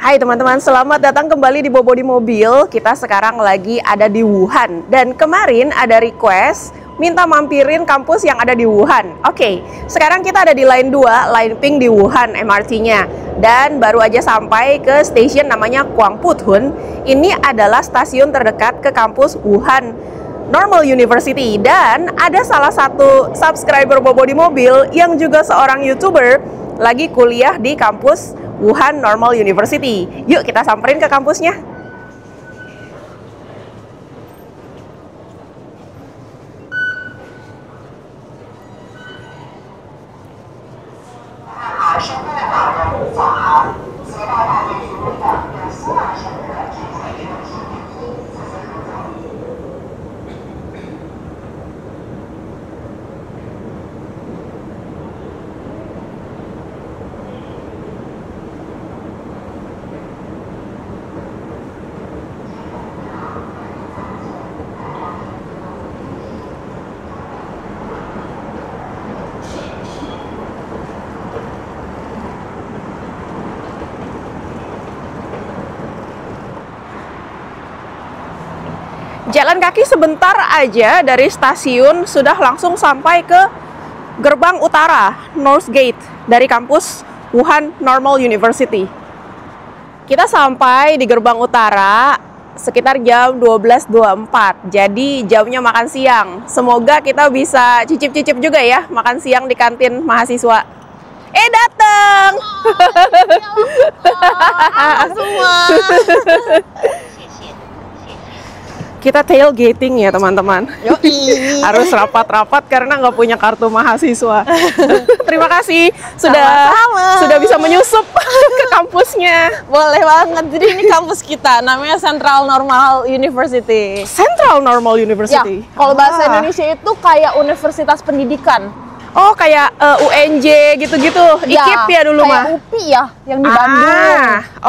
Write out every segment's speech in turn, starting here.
Hai teman-teman, selamat datang kembali di Bobo di Mobil. Kita sekarang lagi ada di Wuhan. Dan kemarin ada request minta mampirin kampus yang ada di Wuhan. Oke, sekarang kita ada di Line 2, Line Pink di Wuhan MRT-nya. Dan baru aja sampai ke stasiun namanya Guangputhun. Ini adalah stasiun terdekat ke kampus Wuhan Normal University. Dan ada salah satu subscriber Bobo di Mobil yang juga seorang YouTuber lagi kuliah di kampus Wuhan Normal University. Yuk kita samperin ke kampusnya. Jalan kaki sebentar aja dari stasiun sudah langsung sampai ke gerbang utara North Gate dari kampus Wuhan Normal University. Kita sampai di gerbang utara sekitar jam 12.24. Jadi jamnya makan siang. Semoga kita bisa cicip-cicip juga ya makan siang di kantin mahasiswa. Dateng! Halo semua. Kita tailgating ya teman-teman. Yoi. Harus rapat-rapat karena nggak punya kartu mahasiswa. Terima kasih sudah bisa menyusup ke kampusnya. Boleh banget. Jadi ini kampus kita namanya Central Normal University. Central Normal University. Ya, kalau bahasa Indonesia itu kayak universitas pendidikan. Oh, kayak UNJ gitu-gitu. IKIP ya dulu mah. Kayak UPI ya yang di Bandung.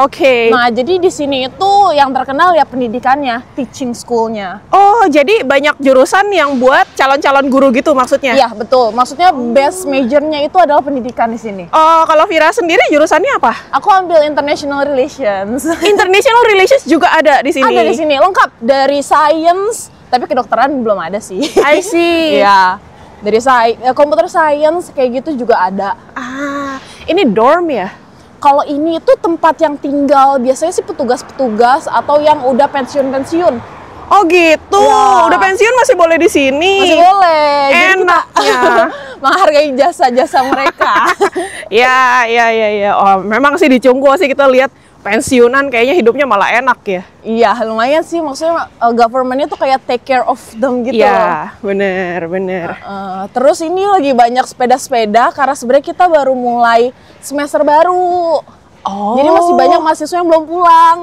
Oke. Nah, jadi di sini itu yang terkenal ya pendidikannya, teaching school-nya. Oh, jadi banyak jurusan yang buat calon-calon guru gitu maksudnya? Iya, betul. Maksudnya best major-nya itu adalah pendidikan di sini. Oh, kalau Vira sendiri jurusannya apa? Aku ambil International Relations. International Relations juga ada di sini? Ada di sini, lengkap. Dari science, tapi kedokteran belum ada sih. I see. Iya. Dari computer science kayak gitu juga ada. Ini dorm ya? Kalau ini itu tempat yang tinggal biasanya sih petugas-petugas atau yang udah pensiun-pensiun. Oh gitu. Ya. Udah pensiun masih boleh di sini? Masih boleh. Enaknya. Menghargai jasa-jasa mereka. Ya. Oh, memang sih di Cungguo sih kita lihat pensiunan kayaknya hidupnya malah enak ya. Iya, lumayan sih. Maksudnya government-nya tuh kayak take care of them gitu. Iya, bener. Terus ini lagi banyak sepeda-sepeda karena sebenarnya kita baru mulai semester baru. Oh. Jadi masih banyak mahasiswa yang belum pulang.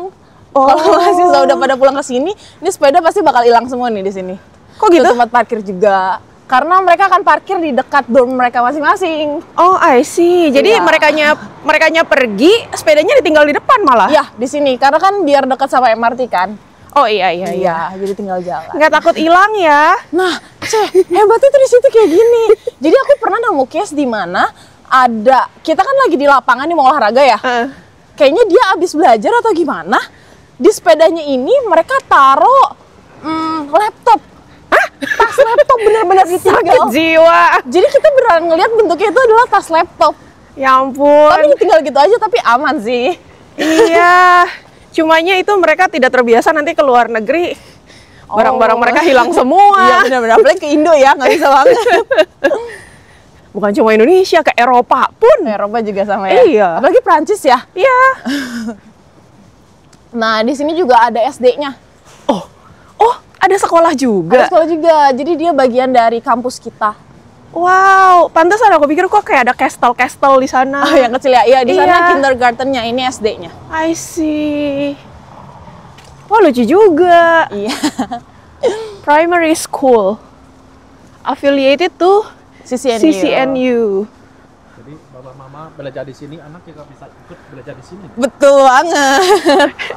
Kalau mahasiswa udah pada pulang ke sini, ini sepeda pasti bakal hilang semua nih di sini. Kok gitu? Ke tempat parkir juga. Karena mereka akan parkir di dekat dorm mereka masing-masing. Oh, I see. Jadi Iya. merekanya pergi, sepedanya ditinggal di depan malah? Iya, di sini. Karena kan biar dekat sama MRT kan. Oh iya. Jadi tinggal jalan. Nggak takut hilang ya? Nah, hebatnya tuh di situ kayak gini. Jadi aku pernah nemu case di mana ada, kita kan lagi di lapangan nih mau olahraga ya. Kayaknya dia abis belajar atau gimana. Di sepedanya ini mereka taruh laptop. Tas laptop bener-bener ditinggal. Sakit jiwa. Jadi kita beneran ngeliat bentuknya itu adalah tas laptop. Ya ampun. Tapi ditinggal gitu aja, tapi aman sih. Iya. Cumanya itu mereka tidak terbiasa nanti ke luar negeri. Barang-barang mereka hilang semua. Iya bener-bener, apalagi ke Indo ya, nggak bisa banget. Bukan cuma Indonesia, ke Eropa pun. Eropa juga sama ya. Iya. Apalagi Prancis ya. Iya. Nah, di sini juga ada SD-nya. Oh, ada sekolah juga. Ada sekolah juga, jadi dia bagian dari kampus kita. Wow, pantesan aku pikir kok kayak ada castle di sana. Oh, yang kecil ya? Iya, di sana Iya. kindergarten-nya, ini SD-nya. I see. Wah, lucu juga. Iya. Primary school affiliated to CCNU. CCNU. Jadi bapak mama belajar di sini, anak juga bisa ikut belajar di sini. Betul banget.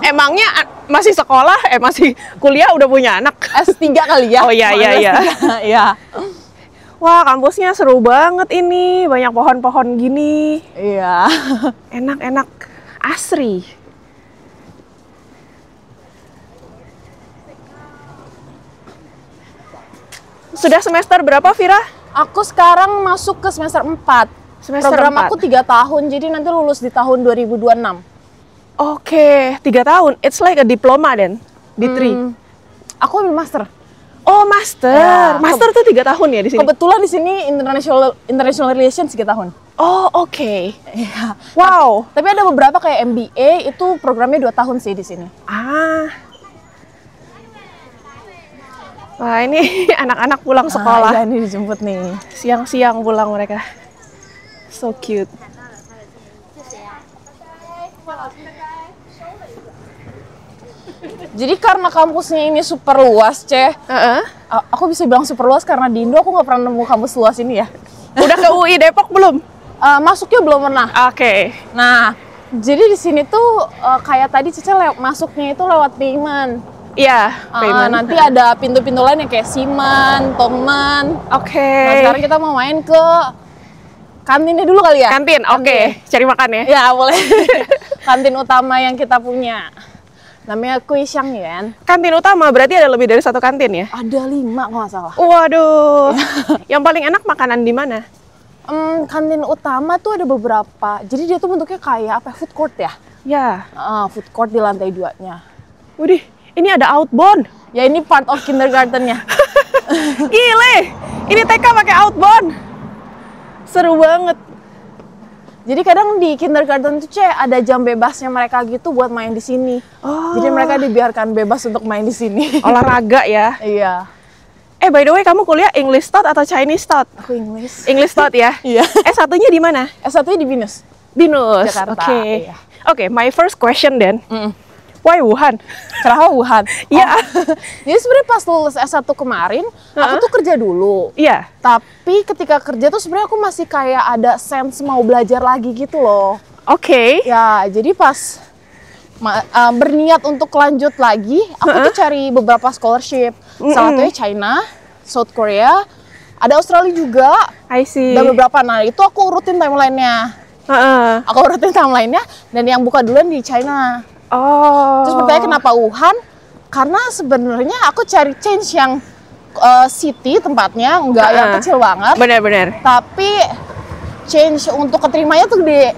Emangnya masih sekolah, masih kuliah udah punya anak? S3 kali ya? Oh iya. Iya. Wah, kampusnya seru banget ini. Banyak pohon-pohon gini. Iya. Enak-enak. Asri. Sudah semester berapa, Vira? Aku sekarang masuk ke semester 4. Semester Program 4. aku 3 tahun, jadi nanti lulus di tahun 2026. Oke, 3 tahun. It's like a diploma then, D3. Aku ambil master. Oh, master. Ya, Master tuh 3 tahun ya di sini? Kebetulan di sini international relations 3 tahun. Oh, oke. Iya. Wow. Tapi ada beberapa kayak MBA itu programnya 2 tahun sih di sini. Ah. Wah, ini anak-anak pulang sekolah. Ah, ya, ini dijemput nih. Siang-siang pulang mereka. So cute. Jadi karena kampusnya ini super luas, aku bisa bilang super luas karena di Indo aku nggak pernah nemu kampus luas ini ya. Udah ke UI Depok belum? Masuknya belum pernah. Oke. Nah, jadi di sini tuh kayak tadi Cece masuknya itu lewat payment. Iya, payment. Nanti ada pintu-pintu lain yang kayak Siman, Toman. Oke. Nah, sekarang kita mau main ke kantinnya dulu kali ya? Kantin, oke. Cari makan ya? Ya, boleh. Kantin utama yang kita punya. Namanya Kui Xiangyuan. Kantin utama berarti ada lebih dari 1 kantin ya? Ada 5 kalau nggak salah. Waduh. Yang paling enak makanan di mana? Kantin utama tuh ada beberapa. Jadi dia tuh bentuknya kayak apa? Food court ya? Ya. Food court di lantai 2-nya. Widih, ini ada outbound. Ya ini part of kindergarten-nya. Gile. Ini TK pakai outbound. Seru banget. Jadi kadang di kindergarten tuh ada jam bebasnya mereka gitu buat main di sini. Oh. Jadi mereka dibiarkan bebas untuk main di sini. Olahraga ya. Iya. By the way, kamu kuliah English Stot atau Chinese Stot? Aku English. English Stot ya? Iya. S1-nya di mana? S1-nya di Binus. Binus. Jakarta, Oke. iya. Oke, my first question then. Why Wuhan? Kenapa Wuhan? Iya. Jadi sebenarnya pas lulus S1 kemarin, aku tuh kerja dulu. Iya. Tapi ketika kerja tuh sebenarnya aku masih kayak ada sense mau belajar lagi gitu loh. Oke. Ya, jadi pas berniat untuk lanjut lagi, aku tuh cari beberapa scholarship. Salah satunya China, South Korea, ada Australia juga, I see. dan beberapa. Nah, itu aku urutin timeline-nya. Aku urutin timeline-nya, dan yang buka duluan di China. Oh. Terus bertanya kenapa Wuhan? Karena sebenarnya aku cari change yang city tempatnya, nggak yang kecil banget. Benar-benar. Tapi change untuk keterimanya tuh gede.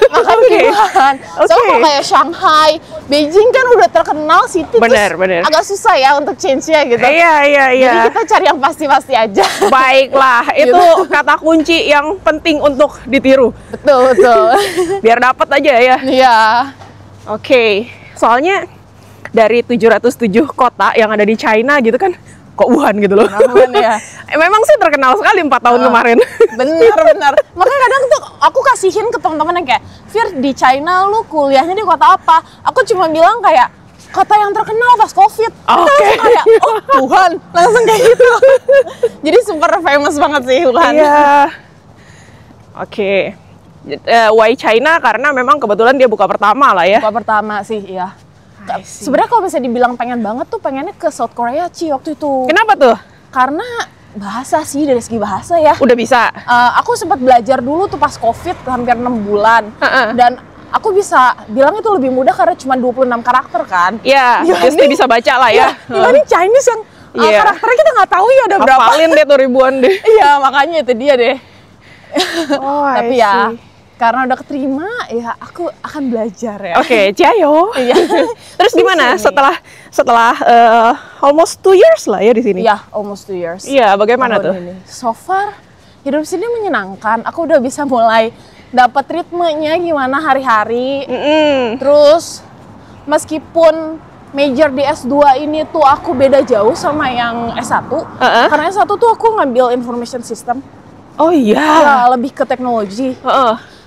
Makanya di Wuhan. Soalnya kalau kayak Shanghai, Beijing kan udah terkenal city, Benar. agak susah ya untuk change-nya gitu. Iya. Jadi kita cari yang pasti-pasti aja. Baiklah, itu kata kunci yang penting untuk ditiru. Betul. Biar dapat aja ya. Iya. Oke. Soalnya dari 707 kota yang ada di China gitu kan, kok Wuhan gitu loh. Wuhan ya. Memang sih terkenal sekali 4 tahun kemarin. Benar. Makanya kadang tuh aku kasihin ke teman-teman yang kayak, Fir, di China lu kuliahnya di kota apa? Aku cuma bilang kayak, kota yang terkenal pas COVID. Oke. Kayak, oh Wuhan, langsung kayak gitu. Jadi super famous banget sih Wuhan. Iya. Oke. Why China? Karena memang kebetulan dia buka pertama lah ya. Buka pertama sih, iya. Sebenarnya kalau misalnya dibilang pengen banget tuh, pengennya ke South Korea waktu itu. Kenapa tuh? Karena bahasa sih, dari segi bahasa ya. Udah bisa? Aku sempat belajar dulu tuh pas COVID hampir 6 bulan. Dan aku bisa bilang itu lebih mudah karena cuma 26 karakter kan. Iya, pasti bisa baca lah ya. Dibanding Chinese yang karakternya kita nggak tahu ya ada berapa. Hafalin deh tuh ribuan deh. Iya, makanya itu dia deh. Oh, Tapi ya, karena udah keterima, ya aku akan belajar ya. Oke, ciao. Iya. Terus gimana setelah almost 2 years lah ya di sini? Iya, almost 2 years. Iya, bagaimana tuh? Ini. So far, hidup sini menyenangkan. Aku udah bisa mulai dapat ritmenya gimana hari-hari. Terus, meskipun major di S2 ini tuh aku beda jauh sama yang S1. Karena S1 tuh aku ngambil information system. Oh iya. Ya, lebih ke teknologi.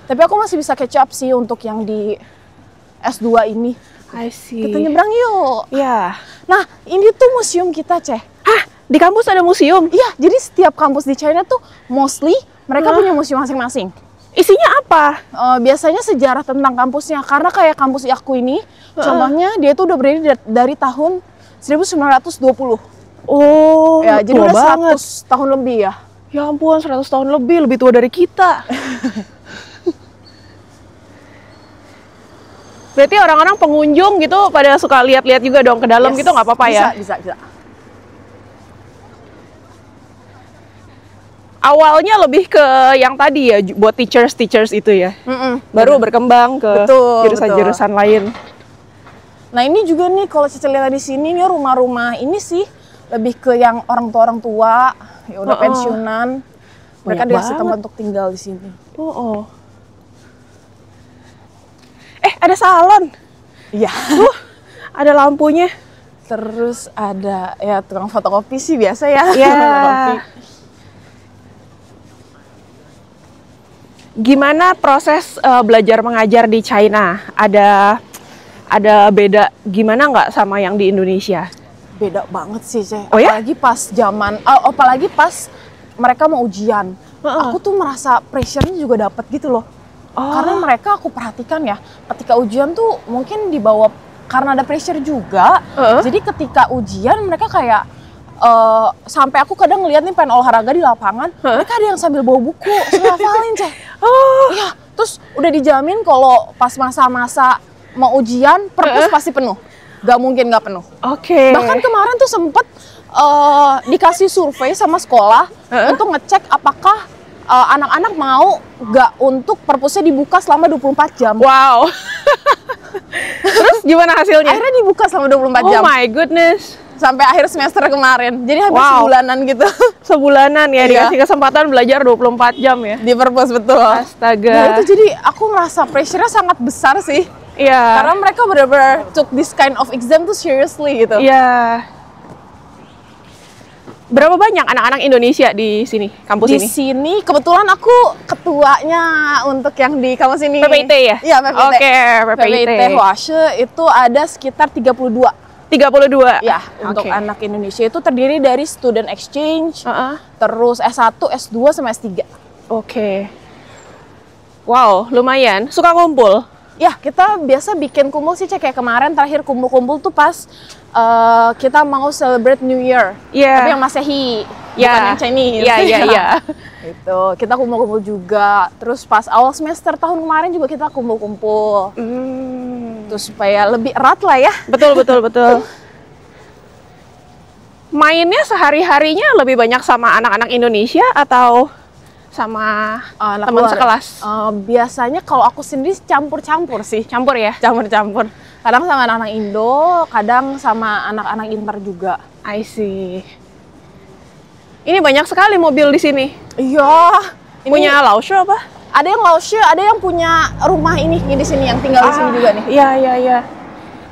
Tapi aku masih bisa catch up sih untuk yang di S2 ini. I see. Kita nyebrang yuk. Iya. Nah, ini tuh museum kita, Ceh. Hah? Di kampus ada museum? Iya, jadi setiap kampus di China tuh mostly mereka punya museum masing-masing. Isinya apa? Biasanya sejarah tentang kampusnya. Karena kayak kampus aku ini, contohnya dia tuh udah berdiri dari tahun 1920. Oh, ya, jadi tua udah 100 banget. tahun lebih ya. Ya ampun, 100 tahun lebih tua dari kita. Berarti orang-orang pengunjung gitu pada suka lihat-lihat juga dong ke dalam gitu, nggak apa-apa ya? Bisa. Awalnya lebih ke yang tadi ya, buat teachers itu ya. Baru berkembang ke Betul, jurusan-jurusan lain. Nah ini juga nih kalau Cici lihat di sini nih rumah-rumah ini sih lebih ke yang orang tua ya udah pensiunan. Mereka Banyak dikasih banget. tempat untuk tinggal di sini. Ada salon. Iya. Ada lampunya. Terus ada ya tukang fotokopi sih biasa ya. Iya. Fotokopi. Gimana proses belajar mengajar di China? Ada beda gimana nggak sama yang di Indonesia? Beda banget sih, Ceh. Oh ya? Apalagi pas mereka mau ujian. Aku tuh merasa pressure-nya juga dapet gitu loh. Karena mereka aku perhatikan ya, ketika ujian tuh mungkin dibawa karena ada pressure juga. Jadi ketika ujian mereka kayak sampai aku kadang ngeliat nih pengen olahraga di lapangan, mereka ada yang sambil bawa buku, sambil hafalin, Ceh. Iya, terus udah dijamin kalau pas masa-masa mau ujian, perpus pasti penuh. Gak mungkin gak penuh. Oke. Bahkan kemarin tuh sempet dikasih survei sama sekolah untuk ngecek apakah anak-anak mau gak untuk perpusnya dibuka selama 24 jam. Wow. Terus gimana hasilnya? Akhirnya dibuka selama 24 jam. Oh my goodness. Sampai akhir semester kemarin. Jadi hampir Wow. sebulanan gitu. Sebulanan ya, Iya. dikasih kesempatan belajar 24 jam ya. Di perpus, betul. Astaga. Nah itu jadi aku merasa pressure-nya sangat besar sih. Iya. Karena mereka benar-benar took this kind of exam tuh seriously gitu. Iya. Berapa banyak anak-anak Indonesia di sini, kampus Di ini? sini kebetulan aku ketuanya untuk yang di kampus ini. PPIT ya? Iya, PPIT. Oke, PPIT. Huashe itu ada sekitar 32. 32. Ya, untuk Oke. anak Indonesia itu terdiri dari student exchange, terus S1, S2 sama S3. Oke. Wow, lumayan. Suka ngumpul? Ya, kita biasa bikin kumpul sih, Cek. Kayak kemarin terakhir kumpul-kumpul tuh pas kita mau celebrate New Year. Iya. Tapi yang Masehi, Iya. bukan yang Chinese. Iya, iya, iya. Itu, kita kumpul-kumpul juga. Terus pas awal semester tahun kemarin juga kita kumpul-kumpul. Terus supaya lebih erat lah ya. Betul, betul, betul. Mainnya sehari-harinya lebih banyak sama anak-anak Indonesia atau sama teman luar. sekelas? Biasanya kalau aku sendiri campur-campur sih. Campur ya? Campur-campur. Kadang sama anak-anak Indo, kadang sama anak-anak Inter juga. I see. Ini banyak sekali mobil di sini. Iya. Punya Laosho apa? Ada yang Laoshe, ada yang punya rumah ini di sini, yang tinggal di sini juga nih. Iya, iya, iya.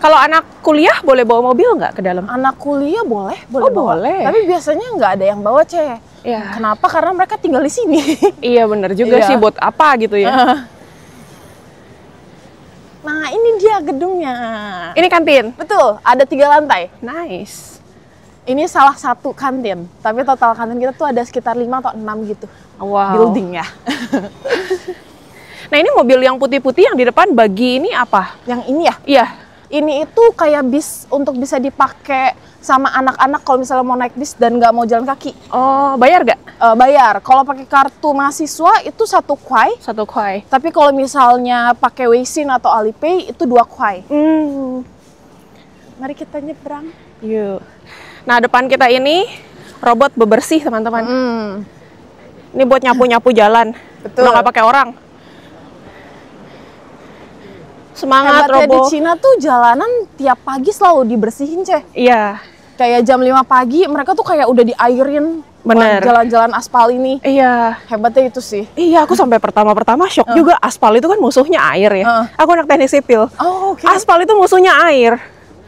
Kalau anak kuliah boleh bawa mobil nggak ke dalam? Anak kuliah boleh Oh, bawa. boleh. Tapi biasanya nggak ada yang bawa, Ceh. Iya. Kenapa? Karena mereka tinggal di sini. Iya, bener juga Iya. sih, buat apa gitu ya. Nah, ini dia gedungnya. Ini kantin? Betul, ada 3 lantai. Nice. Ini salah satu kantin, tapi total kantin kita tuh ada sekitar 5 atau 6 gitu. Wow. Building ya. Nah, ini mobil yang putih-putih yang di depan bagi ini apa? Yang ini ya, Iya. ini itu kayak bis untuk bisa dipakai sama anak-anak kalau misalnya mau naik bis dan nggak mau jalan kaki. Oh, bayar nggak? Bayar. Kalau pakai kartu mahasiswa itu 1 kuai. 1 kuai. Tapi kalau misalnya pakai Weixin atau Alipay itu 2 kuai. Mari kita nyebrang. Yuk. Nah, depan kita ini robot bebersih, teman-teman. Ini buat nyapu-nyapu jalan. Betul. Udah nggak pakai orang. Semangat, Hebatnya di Robo. Cina tuh jalanan tiap pagi selalu dibersihin, Ceh. Iya. Kayak jam 5 pagi mereka tuh kayak udah diairin. Bener. Jalan-jalan aspal ini. Iya. Hebatnya itu sih. Iya, aku sampai pertama-pertama shock juga. Aspal itu kan musuhnya air ya. Aku anak teknik sipil. Oh, oke. Aspal itu musuhnya air.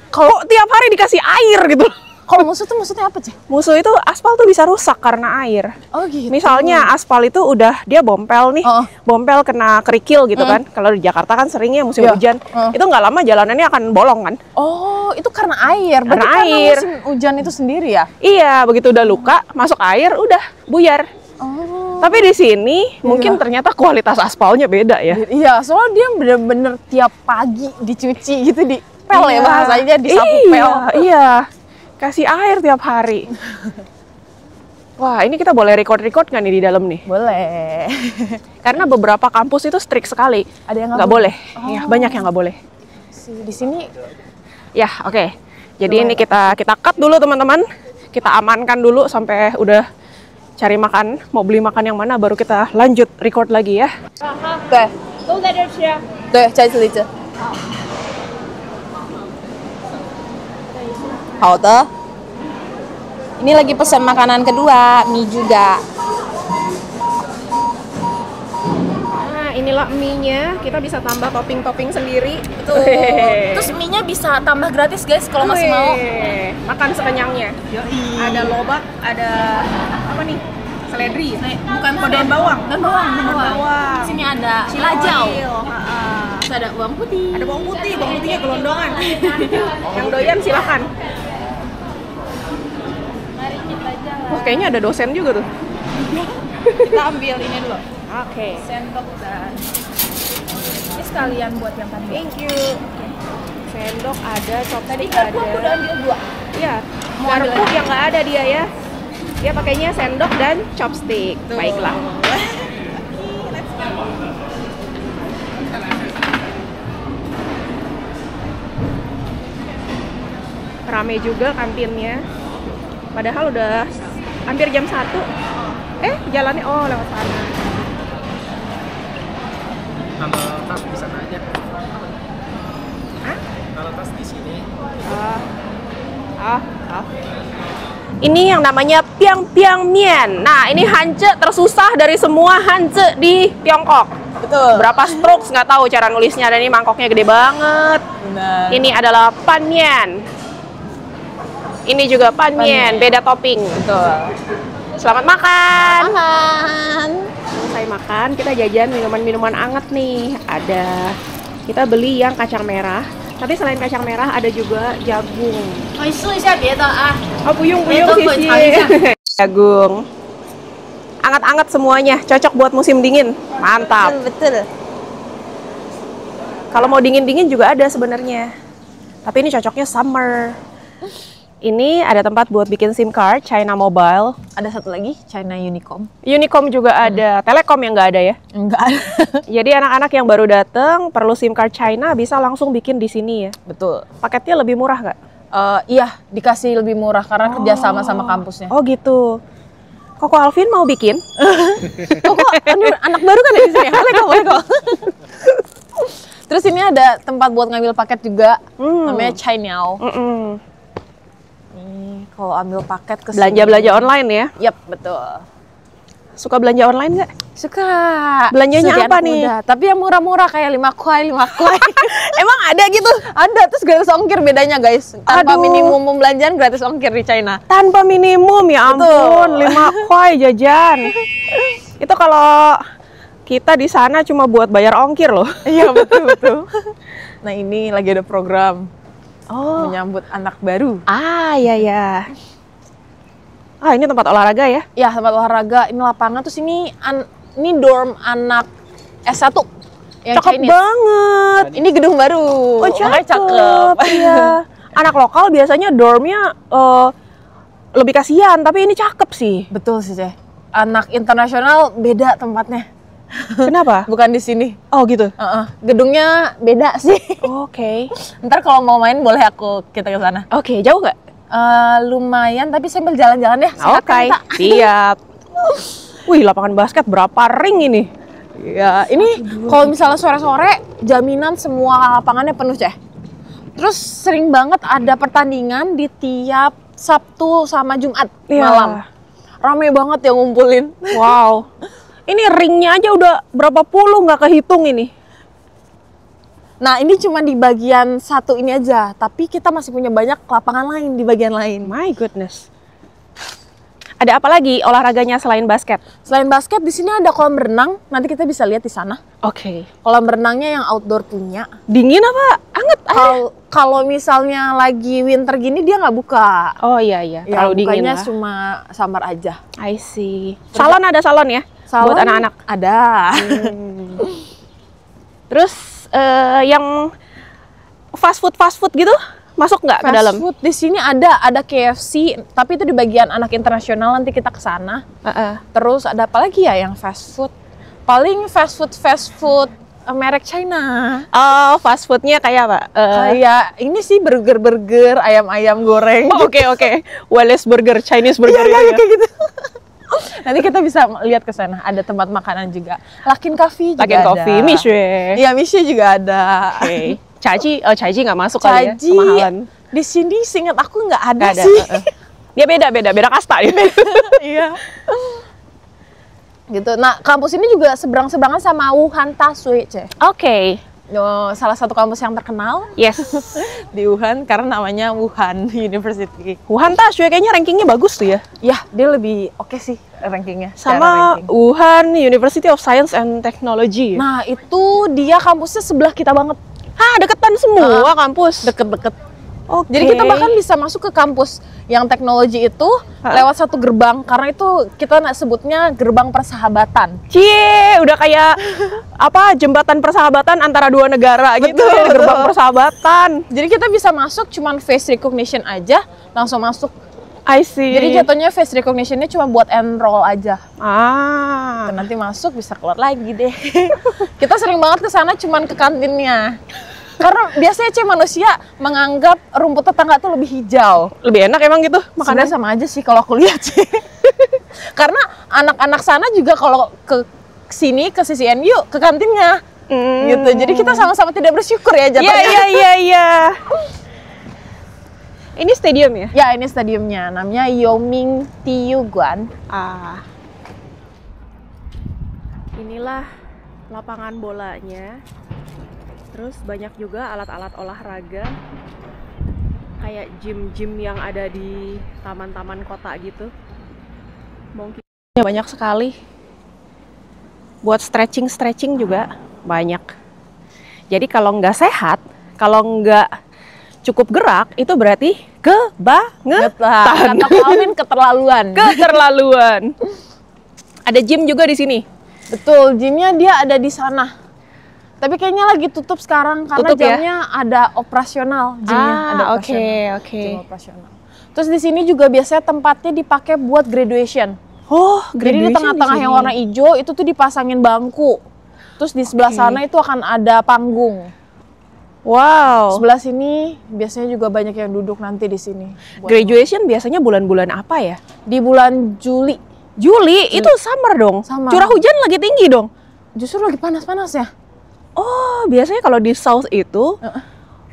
Kalau tiap hari dikasih air gitu. Kalau musuh tuh maksudnya apa, Ceh? Musuh itu aspal tuh bisa rusak karena air. Oh gitu. Misalnya aspal itu udah dia bompel nih, bompel kena kerikil gitu kan. Kalau di Jakarta kan seringnya musim Iya. hujan, itu nggak lama jalanannya akan bolong kan. Oh, itu karena air. Berarti Karena air. musim hujan itu sendiri ya? Iya, begitu udah luka, masuk air, udah buyar. Oh. Tapi di sini mungkin ternyata kualitas aspalnya beda ya. Iya, soalnya dia bener-bener tiap pagi dicuci gitu, di pel ya Iya. bahasanya, disapu Iya, pel. iya. Kasih air tiap hari. Wah, ini kita boleh record-record nggak nih di dalam nih? Boleh. Karena beberapa kampus itu strict sekali. Ada yang nggak boleh. Ya, banyak yang nggak boleh. Di sini Ya, oke. Jadi ini kita cut dulu teman-teman. Kita amankan dulu sampai udah cari makan, mau beli makan yang mana baru kita lanjut record lagi ya. 对，都在这儿吃。对，再吃一只。好的。Ini lagi pesan makanan kedua, mie juga. Nah, inilah mie-nya. Kita bisa tambah topping-topping sendiri. Tuh. Terus mie-nya bisa tambah gratis guys kalau masih mau. Makan sekenyangnya. Ada lobak, ada apa nih? Seledri. Bukan Daun bawang. Dan bawang. Bawang. Sini ada cilajau. Heeh. Terus ada bawang putih. Ada bawang putihnya gelondongan. Yang doyan silakan. Mari kita jalan. Wah, kayaknya ada dosen juga tuh. Kita ambil ini dulu. Oke. Sendok dan ini sekalian buat yang tadi. Thank you. Sendok ada, chopstick Tadi ada. aku udah ambil 2. Iya. Mau ambil Garpu lagi? yang nggak ada dia ya. Dia pakainya sendok dan chopstick. Baiklah. Rame juga kantinnya. Padahal udah hampir jam 1. Jalannya lewat sana. Kalau tas di sana aja. Hah? Kalau tas di sini. Ini yang namanya piang piang mian. Nah, ini hance tersusah dari semua hance di Tiongkok. Betul. Berapa strokes nggak tahu cara nulisnya. Dan ini mangkoknya gede banget. Benar. Ini adalah pan mian. Ini juga pan mian, beda topping. Betul. Selamat makan. Makan. Selesai makan, kita jajan minuman-minuman anget nih. Kita beli yang kacang merah. Tapi selain kacang merah ada juga jagung. 可以试一下别的啊。 Oh, buyung, Eh, tunggu, sisi. sekali Jagung. Anget-anget semuanya, cocok buat musim dingin. Mantap. Betul. Kalau mau dingin-dingin juga ada sebenarnya. Tapi ini cocoknya summer. Ini ada tempat buat bikin SIM card, China Mobile. Ada satu lagi, China Unicom. Unicom juga ada, Telekom yang nggak ada ya. Enggak ada. Jadi anak-anak yang baru datang perlu SIM card China bisa langsung bikin di sini ya. Betul. Paketnya lebih murah nggak? Iya, dikasih lebih murah karena kerjasama sama kampusnya. Oh gitu. Koko Alvin mau bikin? Kok anak baru kan ya di sini? Boleh kok. Terus ini ada tempat buat ngambil paket juga, namanya China. Nih, kalau ambil paket ke sini. Belanja-belanja online ya? Yap, betul. Suka belanja online nggak? Suka. Belanjanya Seperti apa anak nih? muda. Tapi yang murah-murah kayak 5 kuai. Emang ada gitu? Ada, terus gratis ongkir bedanya guys. Tanpa Aduh. minimum pembelanjaan gratis ongkir di China. Tanpa minimum, ya ampun. Betul. 5 kuai jajan. Itu kalau kita di sana cuma buat bayar ongkir loh. Iya, betul. Nah, ini lagi ada program menyambut anak baru. Iya. Ini tempat olahraga ya? Ya, tempat olahraga, ini lapangan, terus ini dorm anak S1 yang Cakep Chinese. banget. Ini gedung baru. Oh, Makanya cakep. Iya. Anak lokal biasanya dormnya lebih kasihan, tapi ini cakep sih. Betul sih, Ceh. Anak internasional beda tempatnya. Kenapa? Bukan di sini. Oh gitu. Gedungnya beda sih. Oke. Ntar kalau mau main boleh kita ke sana. Oke, jauh nggak? Lumayan, tapi sambil jalan-jalan ya. Sehat kan, Oke, Kak? siap. Wih, lapangan basket berapa ring ini? Ya, ini kalau misalnya sore-sore, jaminan semua lapangannya penuh, Ceh. Terus sering banget ada pertandingan di tiap Sabtu sama Jumat malam. Rame banget yang ngumpulin. Wow. Ini ringnya aja udah berapa puluh nggak kehitung ini. Nah, ini cuma di bagian satu ini aja, tapi kita masih punya banyak lapangan lain di bagian lain. My goodness. Ada apa lagi olahraganya selain basket? Selain basket, di sini ada kolam renang. Nanti kita bisa lihat di sana. Oke. Kolam renangnya yang outdoor punya. Dingin apa? Anget? Kalau misalnya lagi winter gini dia nggak buka. Oh iya, terlalu dingin bukanya lah. cuma samar aja. I see. Salon ada salon ya? Salon buat anak-anak? Ada. Terus yang fast food gitu masuk nggak ke Fast dalam? food di sini ada KFC, tapi itu di bagian anak internasional, nanti kita ke sana. Terus ada apa lagi ya yang fast food? Paling fast food merek China. Oh, fast foodnya kayak apa? Kayak ini sih burger, ayam-ayam goreng. Oke. Wallace Burger, Chinese Burger Iya, itu ya? kayak gitu. Nanti kita bisa lihat ke sana. Ada tempat makanan juga. Lakin Coffee juga Lakin ada. Coffee, Mishwe. Iya, Mishwe juga ada. Oke. Caji nggak masuk kali ya, Caji kemahalan. di sini seingat aku nggak ada, Nggak ada, sih. Dia beda kasta ya. Iya. Gitu. Nah, kampus ini juga seberang-seberangan sama Wuhan Tasui, Ce. Oke. Salah satu kampus yang terkenal Yes. di Wuhan karena namanya Wuhan University. Wuhan Tasue kayaknya rankingnya bagus tuh ya. Ya, dia lebih oke sih rankingnya. secara Sama ranking. Wuhan University of Science and Technology. Nah, itu dia kampusnya sebelah kita banget. Deketan semua kampus. Deket-deket. Oke. Jadi kita bahkan bisa masuk ke kampus yang teknologi itu lewat satu gerbang, karena itu kita sebutnya gerbang persahabatan. Cie, udah kayak apa jembatan persahabatan antara dua negara gitu ya, gerbang persahabatan. Jadi kita bisa masuk cuman face recognition aja, langsung masuk. I see. Jadi jatuhnya face recognition-nya cuma buat enroll aja. Nanti masuk bisa keluar lagi deh. Kita sering banget ke sana cuman ke kantinnya. Karena biasanya manusia menganggap rumput tetangga tuh lebih hijau. Lebih enak emang gitu Sebenarnya makanan. sama aja sih kalau aku lihat sih. Karena anak-anak sana juga kalau ke sini ke CCNU ke kantinnya gitu. Jadi kita sama-sama tidak bersyukur ya jatuhnya. Iya. Ini stadium ya? Ya, ini stadiumnya. Namanya Yoming Tiyuguan. Inilah lapangan bolanya. Terus banyak juga alat-alat olahraga. Kayak gym-gym yang ada di taman-taman kota gitu. Mungkin banyak sekali. Buat stretching juga banyak. Jadi kalau nggak sehat, kalau nggak cukup gerak, itu berarti kebangetan. Kata Pak Alvin keterlaluan. Keterlaluan. Ada gym juga di sini. Betul, gymnya dia ada di sana. Tapi kayaknya lagi tutup sekarang karena Tutup ya? jamnya ada operasional. Gymnya ada operasional. Oke. Gym operasional. Terus di sini juga biasanya tempatnya dipakai buat graduation. Jadi di tengah-tengah yang warna hijau itu tuh dipasangin bangku. Terus di sebelah sana itu akan ada panggung. Wow. Sebelah sini biasanya juga banyak yang duduk nanti di sini. Graduation biasanya bulan-bulan apa ya? Di bulan Juli. Juli, itu summer dong. Summer. Curah hujan lagi tinggi dong. Justru lagi panas-panas ya. Oh, biasanya kalau di South itu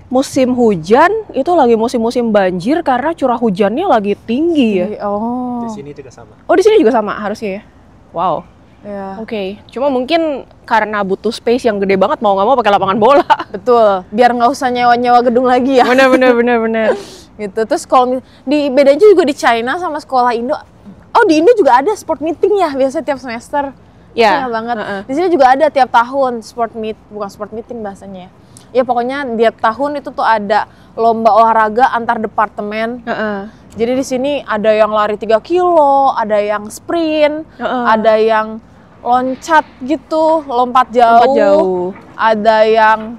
musim hujan itu lagi musim-musim banjir karena curah hujannya lagi tinggi ya. Oh. Di sini juga sama. Oh, di sini juga sama harusnya ya. Wow. Ya. Oke. Cuma mungkin karena butuh space yang gede banget mau nggak mau pakai lapangan bola. Betul. Biar nggak usah nyewa-nyewa gedung lagi ya. Bener. Gitu. Terus kalau di bedanya juga di China sama sekolah Indo. Oh, di Indo juga ada sport meeting ya biasanya tiap semester. Ya. Ingat banget. Di sini juga ada tiap tahun bukan sport meeting bahasanya ya. Ya pokoknya tiap tahun itu tuh ada lomba olahraga antar departemen. Jadi di sini ada yang lari 3 kilo, ada yang sprint, ada yang loncat gitu, lompat jauh. Ada yang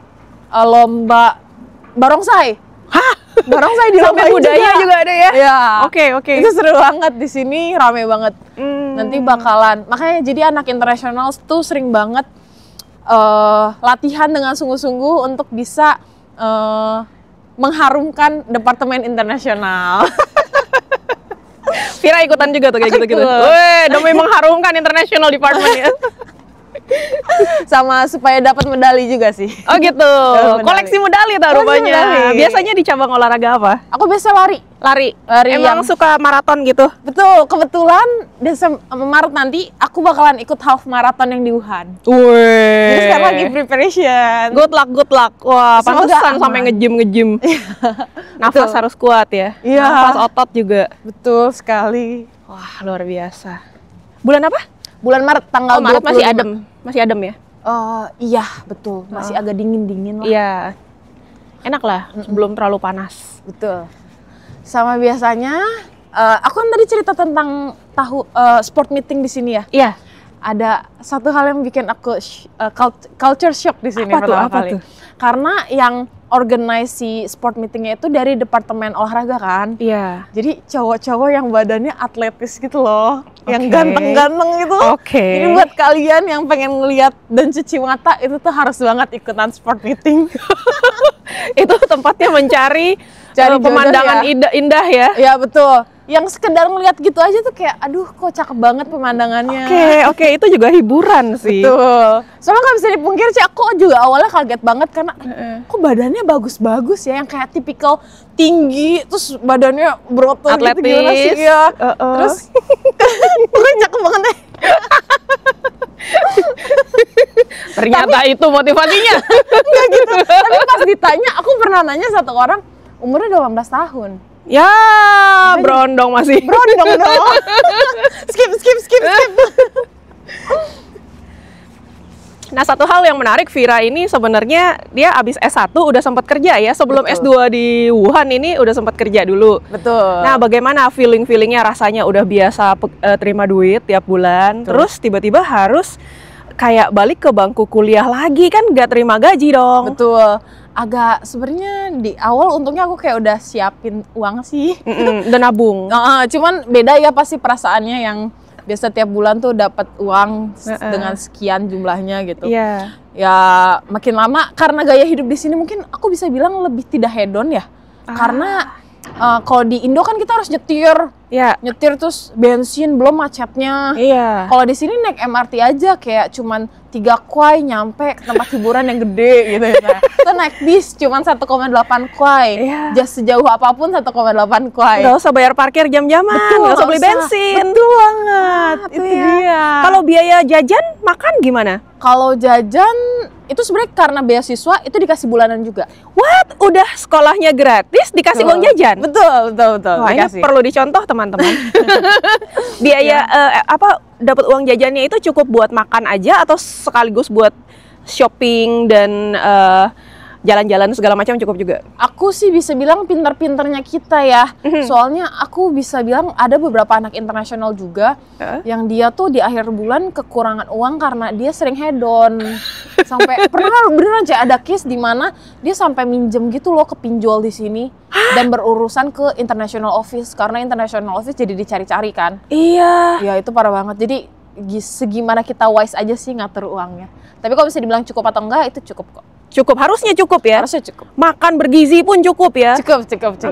lomba barongsai. Barongsai di lomba budaya juga ada ya? Ya. Oke. Itu seru banget di sini, rame banget. Nanti bakalan, makanya jadi anak internasional tuh sering banget latihan dengan sungguh-sungguh untuk bisa mengharumkan departemen internasional. Vira ikutan juga tuh kayak gitu-gitu. Weh, demi mengharumkan international department ya. Sama supaya dapat medali juga sih. Oh gitu. Koleksi medali tuh rupanya. medali. Biasanya di cabang olahraga apa? Aku biasa lari. Lari. yang Emang suka maraton gitu? betul, kebetulan Maret nanti aku bakalan ikut half marathon yang di Wuhan. Weh. Jadi sekarang lagi preparation. Good luck. Wah, Semoga pantesan aman. sampai nge-gym. Nafas Betul. harus kuat ya. Iya. Nafas otot juga. Betul sekali. Wah, luar biasa. Bulan apa? Bulan Maret tanggal Oh, Maret 25. masih adem. Masih adem ya? Iya, betul. Masih agak dingin-dingin lah. Iya. Enak lah, belum terlalu panas. Betul. Sama biasanya, aku kan tadi cerita tentang sport meeting di sini ya. Iya. Ada satu hal yang bikin aku culture shock di sini Apa tuh, pertama apa kali. tuh? Karena yang organize si sport meetingnya itu dari departemen olahraga kan. Iya. Jadi cowok-cowok yang badannya atletis gitu loh, yang Oke. ganteng-ganteng gitu. Oke. Jadi buat kalian yang pengen ngeliat dan cuci mata itu tuh harus banget ikutan sport meeting. Itu tempatnya mencari Cari pemandangan jodoh ya. indah ya. Ya betul. yang sekedar ngeliat gitu aja tuh kayak aduh kok cakep banget pemandangannya. Oke, itu juga hiburan sih. Tuh. Soalnya nggak bisa dipungkiri sih, aku juga awalnya kaget banget karena kok badannya bagus-bagus ya, yang kayak tipikal tinggi, terus badannya berotot gitu gimana sih ya. Terus pokoknya cakep banget deh. Ternyata itu motivasinya. Enggak gitu. Tapi pas ditanya, aku pernah nanya satu orang umurnya 18 tahun. Ya, berondong masih. Berondong dong. Skip. Nah, satu hal yang menarik, Vira ini sebenarnya dia abis S1 udah sempat kerja ya. Sebelum Betul. S2 di Wuhan ini udah sempat kerja dulu. Betul. Nah, bagaimana feeling-feelingnya, rasanya udah biasa terima duit tiap bulan, terus tiba-tiba harus kayak balik ke bangku kuliah lagi, kan gak terima gaji dong. Betul. Agak sebenarnya di awal untungnya aku kayak udah siapin uang sih. Dan nabung. Cuman beda ya pasti perasaannya yang biasa tiap bulan tuh dapat uang dengan sekian jumlahnya gitu. Iya. Ya makin lama karena gaya hidup di sini mungkin aku bisa bilang lebih tidak hedon ya. Karena kalau di Indo kan kita harus nyetir. Ya. Nyetir terus bensin belum macetnya. Iya. Kalau di sini naik MRT aja kayak cuman 3 kuai nyampe ke tempat hiburan yang gede gitu ya. Kita naik bis cuman 1,8 kuai. Iya. Sejauh apapun 1,8 kuai. Nggak usah bayar parkir jam-jaman, nggak usah beli bensin. Betul banget. Itu ya. dia. Kalau biaya jajan, makan gimana? Kalau jajan itu sebenarnya karena beasiswa itu dikasih bulanan juga. What? Udah sekolahnya gratis, dikasih uang jajan? Betul. Wah, ini Dikasih. perlu dicontoh teman-teman. Biaya dapat uang jajannya itu cukup buat makan aja atau sekaligus buat shopping dan jalan-jalan segala macam cukup juga? Aku sih bisa bilang pinter-pinternya kita ya. Soalnya aku bisa bilang ada beberapa anak internasional juga yang dia tuh di akhir bulan kekurangan uang karena dia sering hedon. Sampai pernah beneran aja ada case di mana dia sampai minjem gitu loh ke pinjol di sini dan berurusan ke international office karena international office jadi dicari-cari kan. Iya. Ya itu parah banget. Jadi segimana kita wise aja sih ngatur uangnya. Tapi kalau bisa dibilang cukup atau enggak itu cukup kok. Cukup, harusnya cukup ya? Harusnya cukup. Makan bergizi pun cukup ya? Cukup.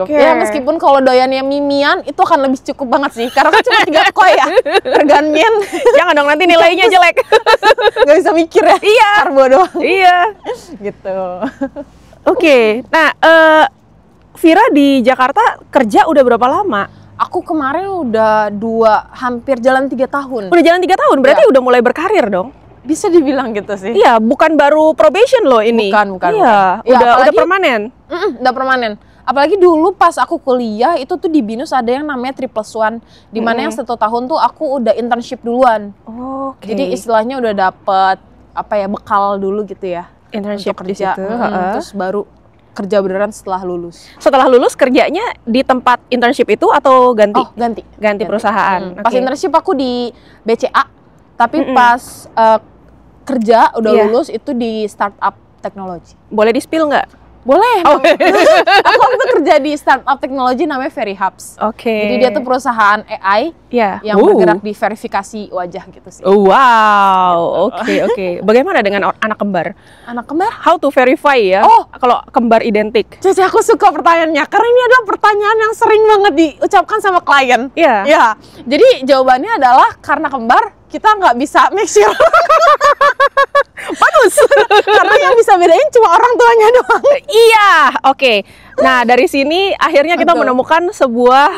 Oke. Ya meskipun kalau doyannya mimian itu akan lebih cukup banget sih. Karena kan cuma 3 koi ya. Hargaan mien. Jangan dong, nanti nilainya jelek. Gak bisa mikir ya. Iya. Karbo doang. Iya. Gitu. Oke. Nah, Vira di Jakarta kerja udah berapa lama? Aku kemarin udah hampir jalan 3 tahun. Udah jalan 3 tahun, berarti udah mulai berkarir dong? Bisa dibilang gitu sih. Iya, bukan baru probation loh ini. Bukan. Iya, Ya, udah apalagi- permanen. Udah permanen. Apalagi dulu pas aku kuliah itu tuh di BINUS ada yang namanya 1+1 di mana yang 1 tahun tuh aku udah internship duluan. Oke. Jadi istilahnya udah dapet bekal dulu gitu ya. internship Untuk di kerja. situ. Terus baru kerja beneran setelah lulus. Setelah lulus kerjanya di tempat internship itu atau ganti? Oh, ganti. Ganti perusahaan. Pas Oke. internship aku di BCA, tapi pas kerja udah lulus itu di startup teknologi. Boleh di-spill nggak? Boleh. Aku waktu kerja di startup teknologi namanya Very Hubs. Oke. Jadi dia tuh perusahaan AI ya. yang bergerak di verifikasi wajah gitu sih. Wow, oke. Bagaimana dengan anak kembar? Anak kembar? How to verify ya? Oh. Kalau kembar identik. Cici, aku suka pertanyaannya karena ini adalah pertanyaan yang sering banget diucapkan sama klien. Iya. Ya. Jadi jawabannya adalah karena kembar kita nggak bisa make sure. Bagus. Karena yang bisa bedain cuma orang tuanya doang. Iya, oke. Nah, dari sini akhirnya kita Betul. menemukan sebuah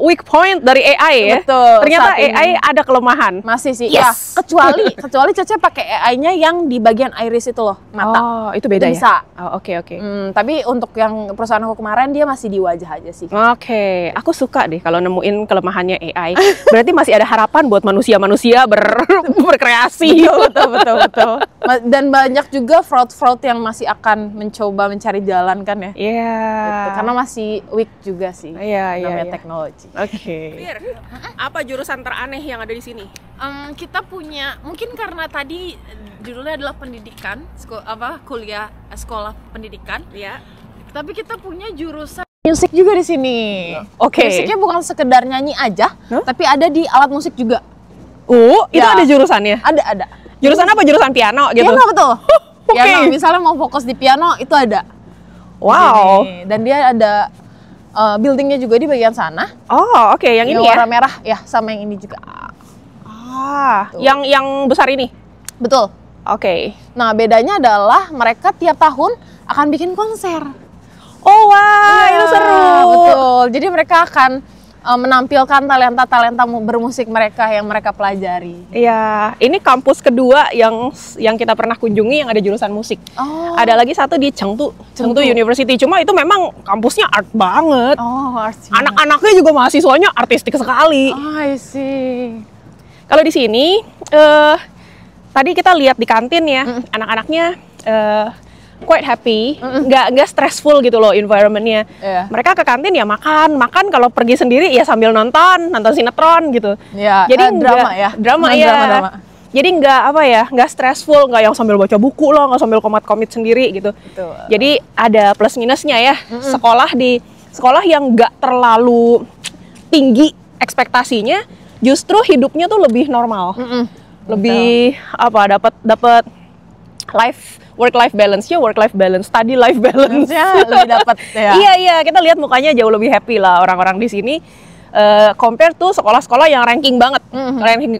weak point dari AI ya. Betul, Ternyata saat ini. AI ada kelemahan. Masih sih. Yes. Ya, kecuali Cece pakai AI-nya yang di bagian iris itu loh, mata. Oh, itu beda Itu ya? bisa. Oh, oke. Tapi untuk yang perusahaan aku kemarin dia masih di wajah aja sih. Oke, aku suka deh kalau nemuin kelemahannya AI. Berarti masih ada harapan buat manusia-manusia berkreasi. Betul. Dan banyak juga fraud yang masih akan mencoba mencari jalan kan ya. Iya. Gitu. Karena masih weak juga sih. Iya. Namanya teknologi. Oke. Apa jurusan teraneh yang ada di sini? Kita punya mungkin karena tadi judulnya adalah pendidikan, kuliah sekolah pendidikan. Ya. Tapi kita punya jurusan musik juga di sini. Oke. Musiknya bukan sekedar nyanyi aja, tapi ada di alat musik juga. Itu Ya. ada jurusannya? Ada. Jurusan apa? Jurusan piano gitu? Piano betul. Oke. Piano, misalnya mau fokus di piano itu ada. Wow. Di sini. Dan dia ada buildingnya juga di bagian sana. Oh, oke, yang ini warna ya. merah ya, sama yang ini juga. Yang besar ini. Betul. Oke. Nah, bedanya adalah mereka tiap tahun akan bikin konser. Oh, wah, Iya, itu seru. Betul. Jadi mereka akan menampilkan talenta-talenta bermusik mereka yang mereka pelajari. Iya, ini kampus kedua yang kita pernah kunjungi yang ada jurusan musik. Oh. Ada lagi satu di Chengdu University. Cuma itu memang kampusnya art banget. Oh, arts. Anak-anaknya juga mahasiswanya artistik sekali. Oh, I see. Kalau di sini, tadi kita lihat di kantin ya, anak-anaknya quite happy, nggak stressful gitu loh environmentnya. Iya. Mereka ke kantin ya makan, kalau pergi sendiri ya sambil nonton sinetron gitu. Ya, Jadi drama nggak- ya. drama ya. Drama. Jadi nggak stressful, nggak yang sambil baca buku loh, nggak sambil komit sendiri gitu. Betul. Jadi ada plus minusnya ya. Sekolah yang nggak terlalu tinggi ekspektasinya, justru hidupnya tuh lebih normal, lebih dapat work life balance, study life balance. Ya, lebih dapat ya. Iya, kita lihat mukanya jauh lebih happy lah orang-orang di sini. Compare tuh sekolah-sekolah yang ranking banget.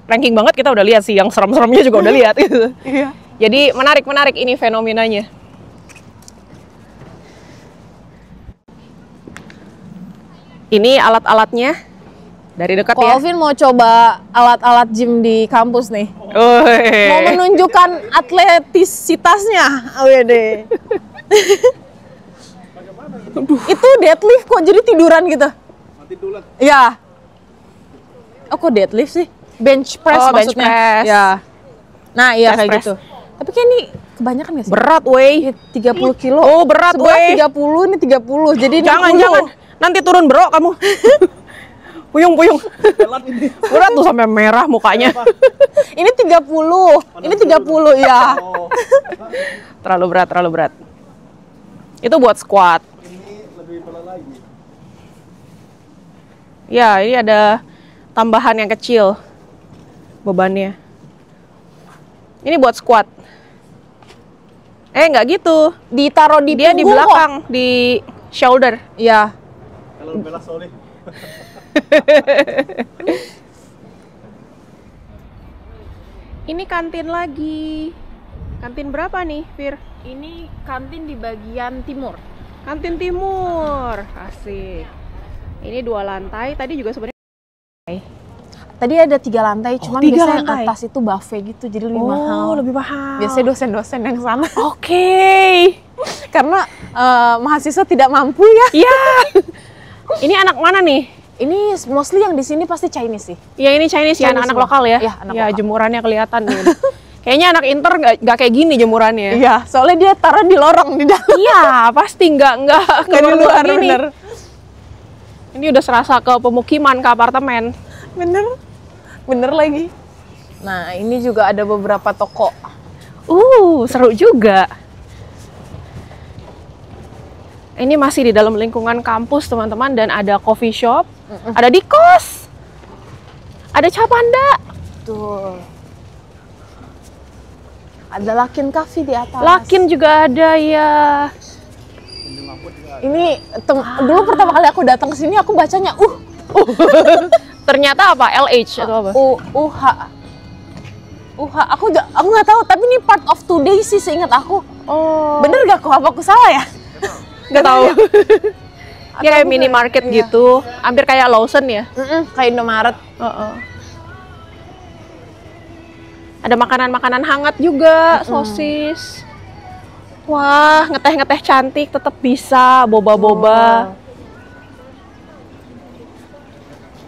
Ranking banget kita udah lihat sih, yang serem-seremnya juga udah lihat gitu. Iya. Jadi menarik ini fenomenanya. Ini alat-alatnya dari dekat Ko ya. Alvin mau coba alat-alat gym di kampus nih. Wih. Mau menunjukkan atletisitasnya. Wede. Itu deadlift kok jadi tiduran gitu. Iya. Oh, kok deadlift sih? Bench press Oh, bench maksudnya. press. Ya. Nah, iya Chest kayak press. gitu. Tapi kayak ini kebanyakan gak sih? Berat, weh. 30 kilo. Oh, berat, Sebelah weh. 30, ini 30. Jadi Jangan. 60. Nanti turun bro kamu. Puyung. Berat tuh sampai merah mukanya. Ini 30. Ini 30 ya. Terlalu berat. Itu buat squat. Ya, ini ada tambahan yang kecil bebannya. Ini buat squat. Nggak gitu. Ditaruh di Dia di punggung kok. belakang, di shoulder. Iya. Kalau bela soleh. Ini kantin lagi. Kantin berapa nih, Fir? Ini kantin di bagian timur. Kantin timur. Asik. Ini 2 lantai. Tadi juga sebenarnya. Tadi ada 3 lantai, cuman 3 biasanya yang lantai. atas itu buffet gitu, jadi lebih mahal. lebih mahal. Biasanya dosen-dosen yang sana. Oke. Karena mahasiswa tidak mampu ya. Iya. Ini anak mana nih? Ini mostly yang di sini pasti Chinese sih. Ya ini Chinese ya, Chinese anak-anak semua. lokal ya. Iya, anak lokal. Jemurannya kelihatan nih. Kayaknya anak inter nggak kayak gini jemurannya. Iya, soalnya dia taruh di lorong di dalam. Iya, pasti nggak Nggak di luar, gini. bener. Ini udah serasa ke pemukiman, ke apartemen. Bener lagi. Nah, ini juga ada beberapa toko. Seru juga. Ini masih di dalam lingkungan kampus, teman-teman, dan ada coffee shop, ada di kos, ada Capanda, Tuh. Ada Lakin Cafe di atas. Lakin juga ada ya. Ini dulu pertama kali aku datang ke sini aku bacanya Ternyata apa? LH atau apa? Aku nggak tahu, tapi ini part of today sih seingat aku. Oh, Bener gak kok? Apa aku salah ya? nggak tahu. Dia kayak Atau minimarket bukan? Iya. gitu, hampir kayak Lawson ya. Kayak Indomaret. Ada makanan-makanan hangat juga, sosis. Wah, ngeteh-ngeteh cantik tetap bisa, boba-boba.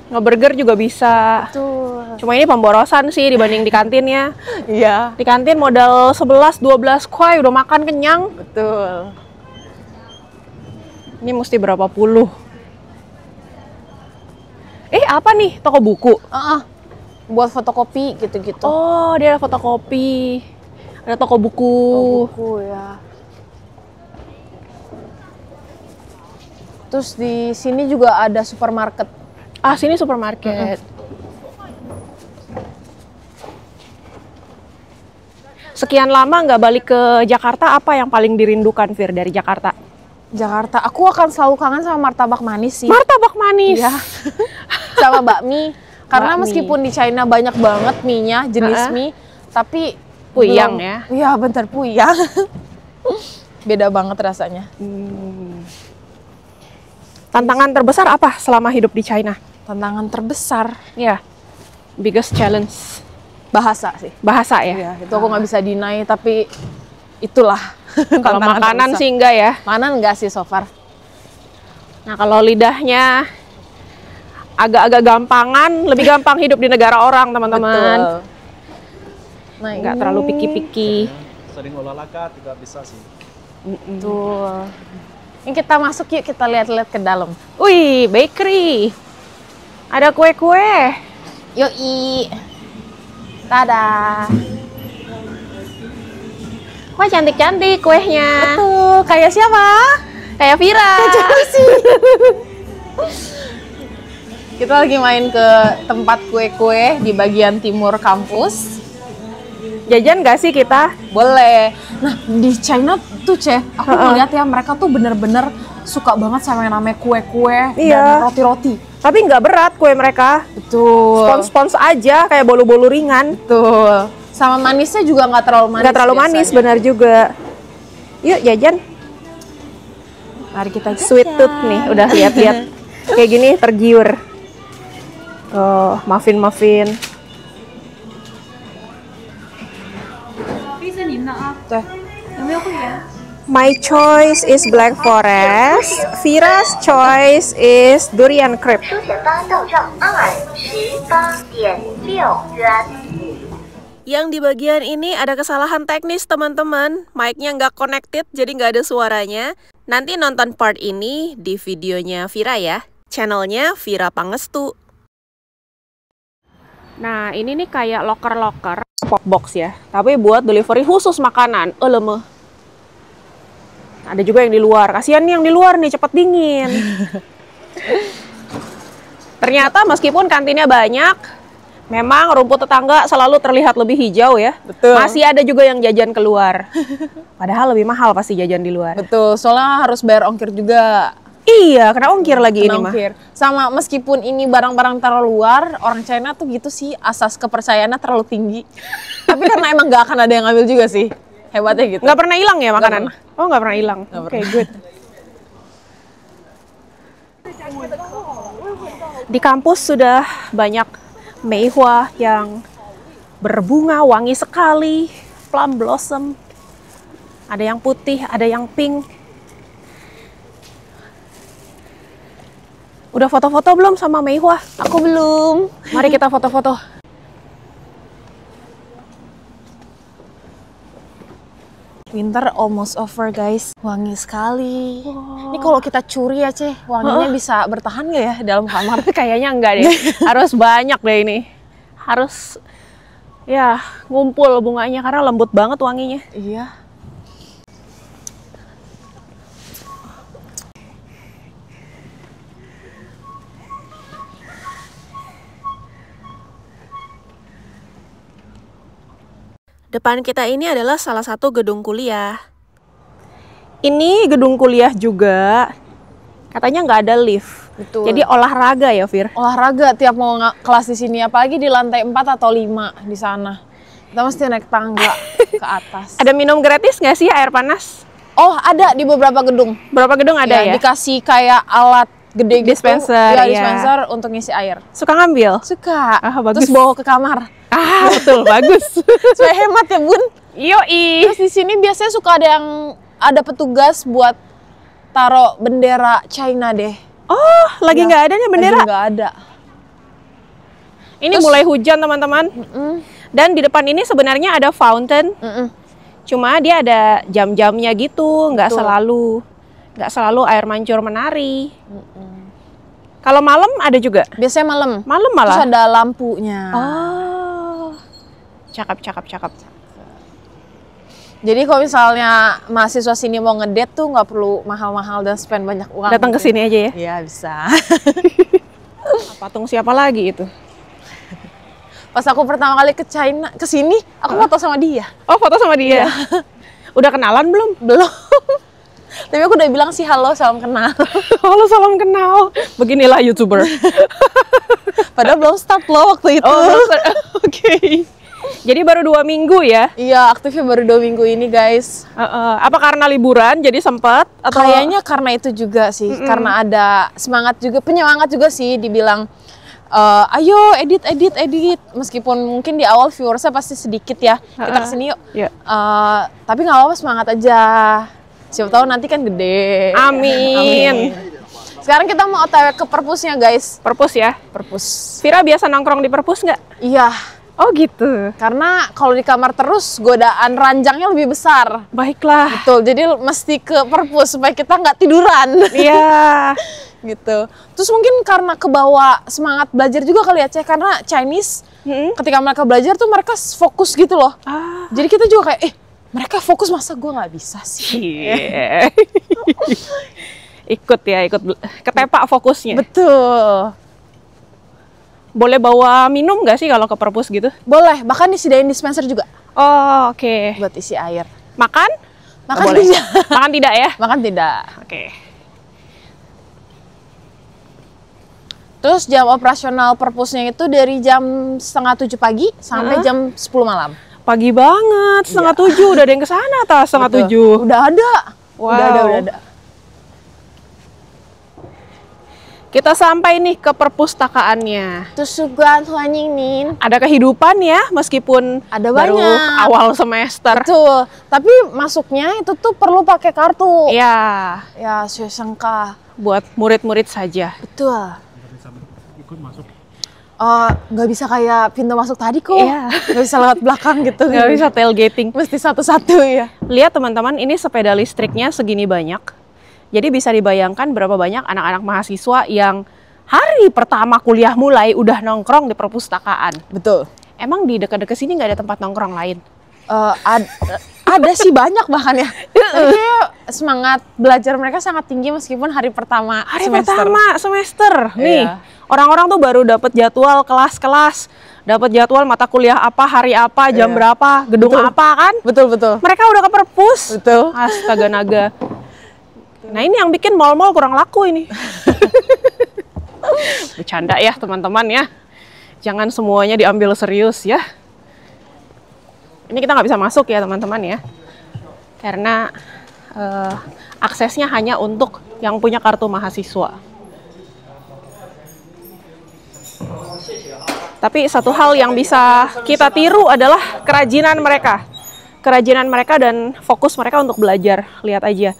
Ngeburger juga bisa. Tuh. Cuma ini pemborosan sih dibanding di kantinnya. Iya. Di kantin modal 11-12 kuai udah makan kenyang. Betul. Ini mesti berapa puluh. Apa nih? Toko buku. Buat fotokopi gitu-gitu. Oh, dia ada fotokopi. Ada toko buku. Buku ya. Terus di sini juga ada supermarket. Sini supermarket. Sekian lama nggak balik ke Jakarta, apa yang paling dirindukan, Fir, dari Jakarta? Jakarta, aku akan selalu kangen sama martabak manis sih. Martabak manis. Iya. Sama bakmi. Karena Bakmi. meskipun di China banyak banget mie-nya, jenis mie, tapi Puyang belum- ya. Iya, bentar puyang. Beda banget rasanya. Tantangan terbesar apa selama hidup di China? Tantangan terbesar Ya. Biggest challenge. bahasa sih. Bahasa ya. Iya, itu aku nggak bisa deny, tapi itulah. Kalau tantangan makanan terbesar. sih enggak ya. Makanan enggak sih so far. Nah, kalau lidahnya agak-agak gampangan, lebih gampang hidup di negara orang, teman-teman. Betul. Nah, Nggak terlalu piki-piki. Sering olahraga juga bisa sih. Betul. Ini kita masuk yuk, kita lihat-lihat ke dalam. Wih, bakery. Ada kue-kue. Yoi. Tada. Wah, cantik-cantik kuehnya. Betul, kayak siapa? Kayak Vira. Kita lagi main ke tempat kue-kue di bagian timur kampus. Jajan gak sih kita? Boleh. Nah, di China tuh, aku ngeliat ya, mereka tuh bener-bener suka banget sama yang namanya kue-kue Iya. dan roti-roti. Tapi nggak berat kue mereka. Betul. Spons-spons aja, kayak bolu-bolu ringan. Betul. Sama manisnya juga nggak terlalu manis. Nggak terlalu manis, biasanya. benar juga. Yuk, jajan. Mari kita jajan. Sweet tooth nih, udah lihat-lihat. Kayak gini, tergiur. Oh, muffin-muffin. 这是您的啊， Tuh. 有没有会员？ My choice is Black Forest. Vira's choice is Durian Crepe. 出钱方到账28.6元。 Yang di bagian ini ada kesalahan teknis, teman-teman. Mic-nya nggak connected, jadi nggak ada suaranya. Nanti nonton part ini di videonya Vira ya. Channelnya Vira Pangestu. Nah, ini nih kayak loker-loker pop box ya. Tapi buat delivery khusus makanan. Lemeh. Ada juga yang di luar. Kasihan nih yang di luar nih, cepet dingin. Ternyata meskipun kantinnya banyak, memang rumput tetangga selalu terlihat lebih hijau ya. Betul. Masih ada juga yang jajan keluar. Padahal lebih mahal pasti jajan di luar. Betul, soalnya harus bayar ongkir juga. Iya, kena ongkir lagi ini Kena mah. ongkir. Sama meskipun ini barang-barang taruh luar, orang China tuh gitu sih, asas kepercayaannya terlalu tinggi. Tapi karena emang nggak akan ada yang ngambil juga sih. Hebatnya gitu. Nggak pernah hilang ya makanan? pernah. Oh, nggak pernah hilang. Oke, good. Di kampus sudah banyak meihua yang berbunga, wangi sekali, plum blossom. Ada yang putih, ada yang pink. Udah foto-foto belum sama meihua? Aku belum. Mari kita foto-foto. Winter almost over guys. Wangi sekali. Ini kalau kita curi ya wanginya bisa bertahan nggak ya dalam kamar? Kayaknya enggak deh. Harus banyak deh ini. Harus ya ngumpul bunganya karena lembut banget wanginya. Iya. Depan kita ini adalah salah satu gedung kuliah. Ini gedung kuliah juga. Katanya nggak ada lift. Betul. Jadi olahraga ya, Fir? Olahraga tiap mau kelas di sini, apalagi di lantai 4 atau 5 di sana. Kita mesti naik tangga ke atas. Ada minum gratis nggak sih air panas? Oh, ada di beberapa gedung. Berapa gedung ada ya? Dikasih kayak alat gede gitu. Dispenser, ya, iya. dispenser untuk ngisi air. Suka ngambil? Suka. Ah, bagus. Terus bawa ke kamar. Ah, betul, bagus. Supaya hemat ya, Bun. Yoi. Terus di sini biasanya suka ada petugas buat taruh bendera China deh. Oh, lagi nggak ada nih bendera? Nggak ada. Ini mulai hujan, teman-teman. Dan di depan ini sebenarnya ada fountain. Cuma dia ada jam-jamnya gitu, nggak selalu air mancur menari. Kalau malam ada juga. Biasanya malam. Malam Terus malah. ada lampunya. Oh, cakep. Jadi kalau misalnya mahasiswa sini mau ngedate tuh nggak perlu mahal-mahal dan spend banyak uang. Datang ke sini aja ya. Iya bisa. Patung siapa lagi itu? Pas aku pertama kali ke China, ke sini, aku foto sama dia. Oh, foto sama dia. Udah kenalan belum? Belum. Tapi aku udah bilang sih halo, salam kenal. Halo, salam kenal. Beginilah YouTuber. Padahal belum start loh waktu itu. Oh, oke. Jadi baru 2 minggu ya? Iya, aktifnya baru 2 minggu ini guys. Apa karena liburan jadi sempat? Atau Kayaknya karena itu juga sih, karena ada semangat juga, penyemangat juga sih dibilang ayo edit. Meskipun mungkin di awal viewersnya pasti sedikit ya, kita kesini yuk. Iya. Tapi nggak apa-apa, semangat aja. Siapa tahu nanti kan gede. Amin. Sekarang kita mau OTW ke perpusnya guys. Perpus ya? Perpus. Vira biasa nongkrong di perpus nggak? Iya, Oh gitu. karena kalau di kamar terus godaan ranjangnya lebih besar. Baiklah. Betul, jadi mesti ke perpus supaya kita nggak tiduran. Iya. Gitu. Terus mungkin karena kebawa semangat belajar juga kali ya, Ceh, karena Chinese ketika mereka belajar tuh mereka fokus gitu loh. Jadi kita juga kayak, mereka fokus, masa gue nggak bisa sih? Iya. Ikut ya, ketepak fokusnya. Betul. Boleh bawa minum nggak sih kalau ke perpus gitu? Boleh, bahkan disediain dispenser juga Oh, oke. buat isi air. Makan? Makan boleh. tidak. Makan tidak ya? Makan tidak. Oke. Terus jam operasional perpusnya itu dari jam 6:30 pagi sampai jam 10 malam. Pagi banget, 6:30 udah ada yang kesana tas 6:30. Udah ada. Wow. Udah ada. Kita sampai nih ke perpustakaannya. Terus juga Nin. Ada kehidupan ya, meskipun Ada baru banyak. awal semester. Betul. Tapi masuknya itu tuh perlu pakai kartu. Iya, Ya, saya sangka. buat murid-murid saja. Betul. Nggak bisa ikut masuk. Nggak bisa kayak pintu masuk tadi kok. Iya. Nggak bisa lewat belakang gitu. Nggak bisa tailgating. Mesti satu-satu ya. Lihat teman-teman, ini sepeda listriknya segini banyak. Jadi bisa dibayangkan berapa banyak anak-anak mahasiswa yang hari pertama kuliah mulai udah nongkrong di perpustakaan. Betul. Emang di dekat-dekat sini nggak ada tempat nongkrong lain? Ada sih banyak bahkan ya. Tapi kayak semangat belajar mereka sangat tinggi meskipun hari pertama Hari semester. pertama semester. Nih, Iya. orang-orang tuh baru dapat jadwal kelas-kelas, dapat jadwal mata kuliah apa, hari apa, jam Iya. berapa, gedung Betul. apa kan? Betul. Mereka udah ke perpus. Betul. Astaga naga. Nah ini yang bikin mall-mall kurang laku ini. Bercanda ya teman-teman ya. Jangan semuanya diambil serius ya. Ini kita nggak bisa masuk ya teman-teman ya. Karena aksesnya hanya untuk yang punya kartu mahasiswa. Tapi satu hal yang bisa kita tiru adalah kerajinan mereka. Kerajinan mereka dan fokus mereka untuk belajar. Lihat aja.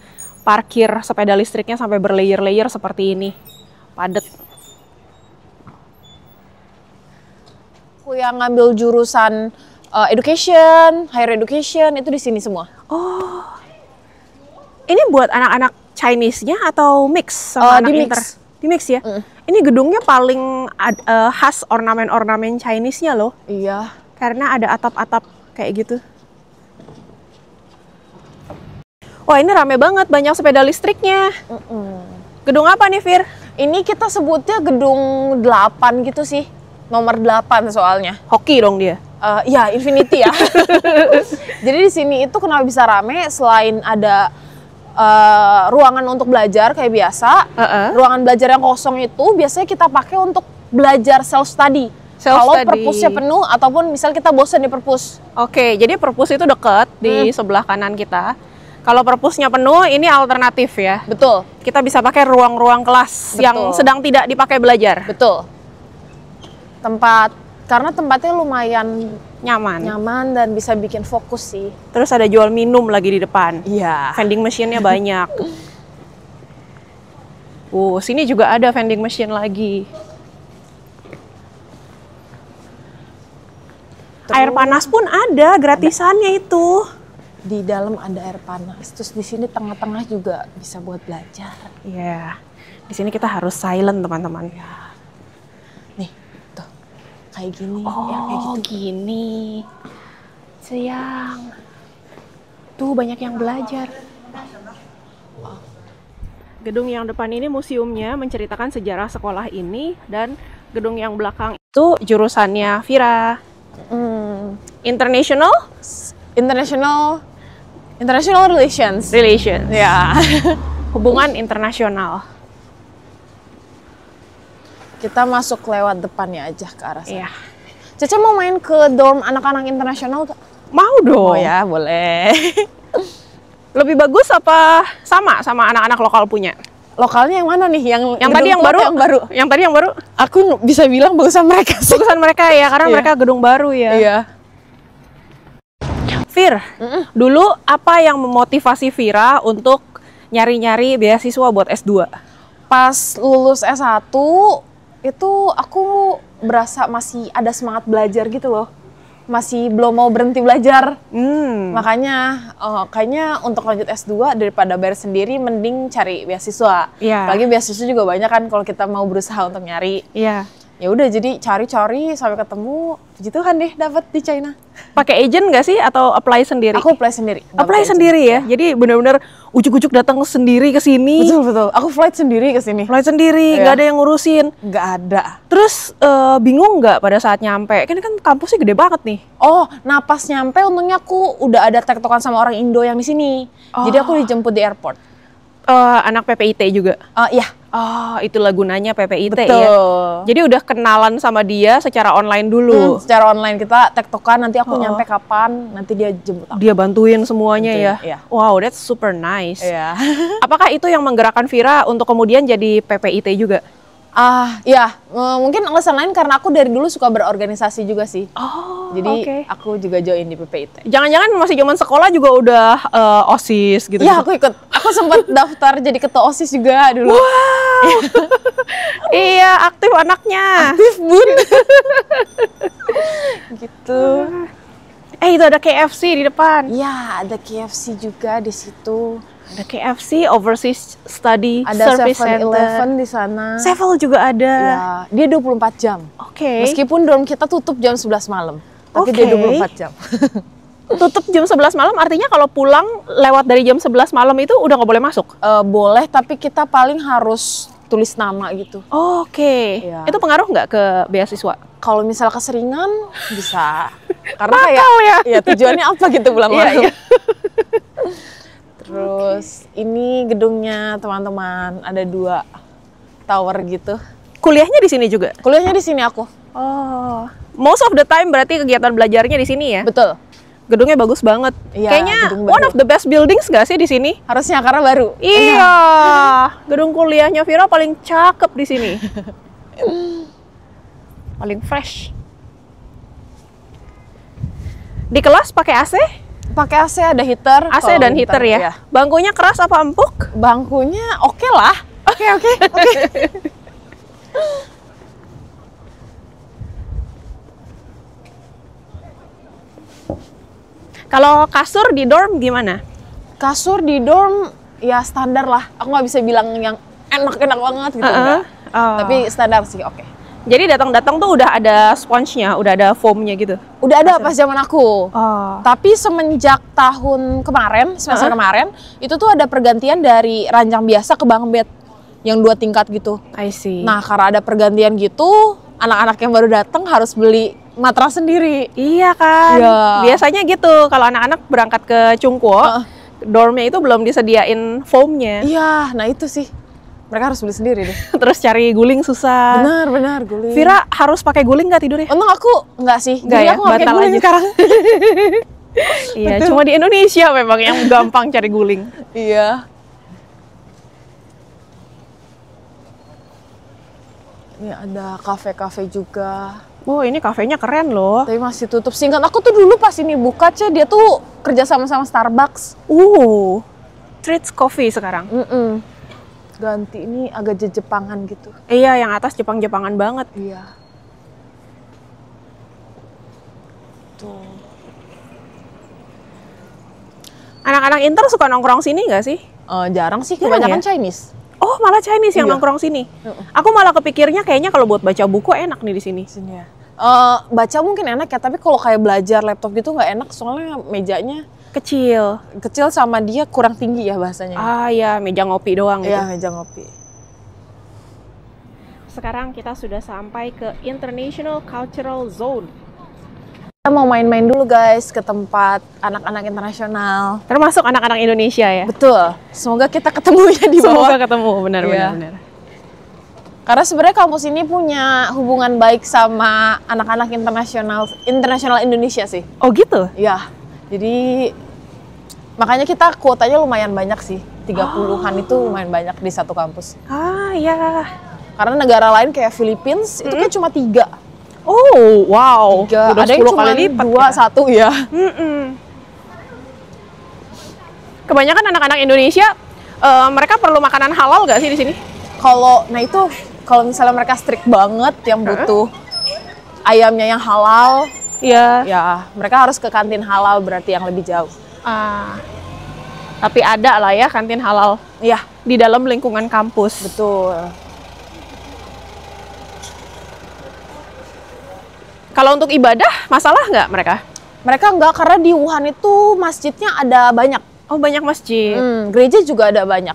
Parkir sepeda listriknya sampai berlayer-layer seperti ini. Padat. Aku yang ngambil jurusan education, higher education itu di sini semua. Ini buat anak-anak Chinese-nya atau mix sama anak di mix. inter? Di mix ya? Ini gedungnya paling khas ornamen-ornamen Chinese-nya loh. Iya. Karena ada atap-atap kayak gitu. Wah ini rame banget, banyak sepeda listriknya. Gedung apa nih Fir? Ini kita sebutnya gedung 8 gitu sih. Nomor 8 soalnya. Hoki dong dia. Ya, Infinity ya. Jadi di sini itu kenapa bisa rame selain ada ruangan untuk belajar kayak biasa. Ruangan belajar yang kosong itu biasanya kita pakai untuk belajar self study. Kalau perpusnya penuh ataupun misal kita bosan di perpus. Oke, jadi perpus itu deket di sebelah kanan kita. Kalau perpusnya penuh, ini alternatif ya. Betul. Kita bisa pakai ruang-ruang kelas Betul. yang sedang tidak dipakai belajar. Betul. Karena tempatnya lumayan nyaman dan bisa bikin fokus sih. Terus ada jual minum lagi di depan. Iya. Vending machine-nya banyak. Sini juga ada vending machine lagi. Air panas pun ada, gratisannya itu. Di dalam ada air panas. Terus di sini tengah-tengah juga bisa buat belajar. Iya. Di sini kita harus silent, teman-teman. Nih, tuh. Kayak gini. Oh, ya, kayak gitu. gini. Sayang. Tuh banyak yang belajar. Gedung yang depan ini museumnya menceritakan sejarah sekolah ini, dan gedung yang belakang itu jurusannya Vira. International International Relations. Relations. Ya. Hubungan internasional. Kita masuk lewat depannya aja ke arah sana. Iya. Caca mau main ke dorm anak-anak internasional gak? Mau dong. Oh ya, boleh. Lebih bagus apa sama anak-anak lokal punya? Lokalnya yang mana nih? Yang tadi yang baru? Yang tadi yang baru? Aku bisa bilang bagusan mereka sih. Bagusan mereka ya, karena Iya. mereka gedung baru ya. Iya. Vir, dulu apa yang memotivasi Vira untuk nyari-nyari beasiswa buat S2? Pas lulus S1 itu aku berasa masih ada semangat belajar gitu loh. Masih belum mau berhenti belajar. Makanya kayaknya untuk lanjut S2 daripada bayar sendiri mending cari beasiswa. Iya. Apalagi beasiswa juga banyak kan kalau kita mau berusaha untuk nyari. Iya. Ya udah jadi cari-cari sampai ketemu, puji Tuhan deh dapat di China. Pakai agent nggak sih atau apply sendiri? Aku apply sendiri. nggak Apply pakai agent. sendiri ya. Jadi benar-benar ujuk-ujuk datang sendiri ke sini. Betul. Aku flight sendiri ke sini. Apply sendiri, Iya. nggak ada yang ngurusin. Nggak ada. Terus bingung nggak pada saat nyampe? Kan kampusnya gede banget nih. Oh, nah pas nyampe untungnya aku udah ada tektokan sama orang Indo yang di sini. Jadi aku dijemput di airport. Anak PPIT juga. Iya. Oh, itulah gunanya PPIT Betul. ya. Jadi udah kenalan sama dia secara online dulu. Secara online kita tektokan, nanti aku nyampe kapan, nanti dia jemput aku. Dia bantuin semuanya Bantuin, ya. iya. Wow, that's super nice. Iya. Apakah itu yang menggerakkan Vira untuk kemudian jadi PPIT juga? Iya, mungkin alasan lain karena aku dari dulu suka berorganisasi juga sih. Oh, Jadi oke. aku juga join di PPIT. Jangan-jangan masih zaman sekolah juga udah OSIS gitu. Iya, aku ikut. Aku sempat daftar jadi ketua OSIS juga dulu. Wow. Iya, aktif anaknya. Aktif, Bun. Gitu. Itu ada KFC di depan. Iya, ada KFC juga di situ. Ada KFC, Overseas Study Ada Service Center. 7-Eleven di sana. Sevel juga ada. Iya, dia 24 jam. Oke. Meskipun dorm kita tutup jam 11 malam. Tapi Oke. dia 24 jam. Tutup jam 11 malam artinya kalau pulang lewat dari jam 11 malam itu udah nggak boleh masuk? Boleh, tapi kita paling harus tulis nama gitu. Oke. Iya. Itu pengaruh nggak ke beasiswa? Kalau misal keseringan, bisa. Karena Nakal ya? ya tujuannya apa gitu pulang Iya, malam. iya. Terus ini gedungnya teman-teman, ada 2 tower gitu. Kuliahnya di sini juga? Kuliahnya di sini aku. Oh. Most of the time berarti kegiatan belajarnya di sini ya? Betul. Gedungnya bagus banget. Iya, Kayaknya gedung one baru. of the best buildings nggak sih di sini? Harusnya karena baru. Iya. Gedung kuliahnya Vira paling cakep di sini. Paling fresh. Di kelas pakai AC? Pakai AC, ada heater. AC Kalau dan heater ya. iya. Bangkunya keras apa empuk? Bangkunya oke lah. Oke. Kalau kasur di dorm gimana? Kasur di dorm ya standar lah. Aku nggak bisa bilang yang enak-enak banget gitu enggak. Oh. Tapi standar sih oke. Jadi datang-datang tuh udah ada sponge-nya, udah ada foam-nya gitu. Udah ada pas zaman aku. Oh. Tapi semenjak tahun kemarin, semester kemarin, itu tuh ada pergantian dari ranjang biasa ke bunk bed yang 2 tingkat gitu. I see. Nah, karena ada pergantian gitu, anak-anak yang baru datang harus beli matras sendiri. iya kan? Iya. Biasanya gitu, kalau anak-anak berangkat ke Cungkuo, dormnya itu belum disediain foam-nya. Iya, nah itu sih. Mereka harus beli sendiri deh. Terus cari guling susah. Benar, guling. Vira harus pakai guling nggak tidurnya? Untung aku nggak sih. Nggak Jadi ya? aku nggak pakai Batal guling aja. sekarang. Iya, cuma di Indonesia memang yang gampang cari guling. Iya. Ini ada kafe-kafe juga. Oh, ini kafenya keren loh. Tapi masih tutup. Singkat aku tuh dulu pas ini buka, dia tuh kerja sama Starbucks. Treats Coffee sekarang. Ganti ini agak Jepangan gitu. Iya, yang atas Jepang-Jepangan banget. Iya. Tuh. Anak-anak Inter suka nongkrong sini nggak sih? Jarang sih, Jarang kebanyakan ya? Chinese. Oh, malah Chinese yang Iya. nongkrong sini. Aku malah kepikirnya kayaknya kalau buat baca buku enak nih di sini. Sini ya. Baca mungkin enak ya, tapi kalau kayak belajar laptop gitu nggak enak soalnya mejanya Kecil. kecil sama dia kurang tinggi ya bahasanya. Ah ya, meja ngopi doang gitu. Iya, meja ngopi. Sekarang kita sudah sampai ke International Cultural Zone. Kita mau main-main dulu guys ke tempat anak-anak internasional. Termasuk anak-anak Indonesia ya. Betul. Semoga kita ketemunya di bawah. Semoga ketemu, benar Iya. benar. Karena sebenarnya kampus ini punya hubungan baik sama anak-anak internasional Indonesia sih. Oh gitu. Iya. Jadi makanya kita kuotanya lumayan banyak sih. 30-an itu lumayan banyak di satu kampus. Ah ya. Karena negara lain kayak Philippines itu kan cuma 3. Oh wow. Udah Ada yang 10 cuma kali lipat 2, kita. 1 ya. Kebanyakan anak-anak Indonesia mereka perlu makanan halal nggak sih di sini? Kalau misalnya mereka strict banget yang butuh ayamnya yang halal, Iya. ya mereka harus ke kantin halal berarti yang lebih jauh. Tapi ada lah ya kantin halal Iya, di dalam lingkungan kampus. betul. Kalau untuk ibadah, masalah nggak mereka? Mereka enggak, karena di Wuhan itu masjidnya ada banyak. Oh banyak masjid. Gereja juga ada banyak.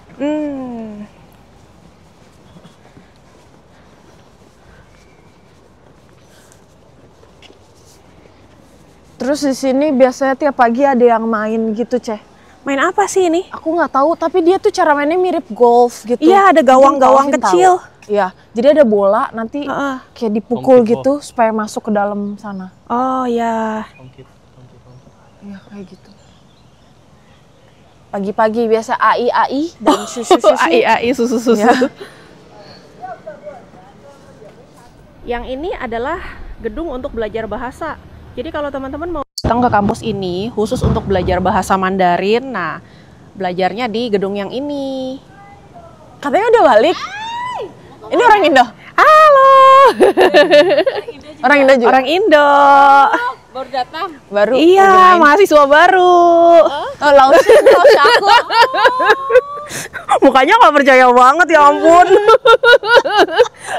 Terus di sini biasanya tiap pagi ada yang main gitu, Ceh. Main apa sih ini? Aku nggak tahu, tapi dia tuh cara mainnya mirip golf gitu. Iya, ada gawang-gawang Mungkin Calvin kecil. tahu. Iya, jadi ada bola nanti kayak dipukul Donkey gitu supaya masuk ke dalam sana. Oh ya. Ongkit. Iya, kayak gitu. Pagi-pagi biasa AI dan susu-susu. AI susu-susu. Ya. Yang ini adalah gedung untuk belajar bahasa. Jadi kalau teman-teman mau datang ke kampus ini khusus untuk belajar bahasa Mandarin, nah belajarnya di gedung yang ini. Katanya udah balik. Ini orang Indo. Halo. Orang Indo juga. Orang Indo. Baru datang. Baru. Iya, mahasiswa baru. Oh, langsung aku. Mukanya nggak percaya banget, ya ampun.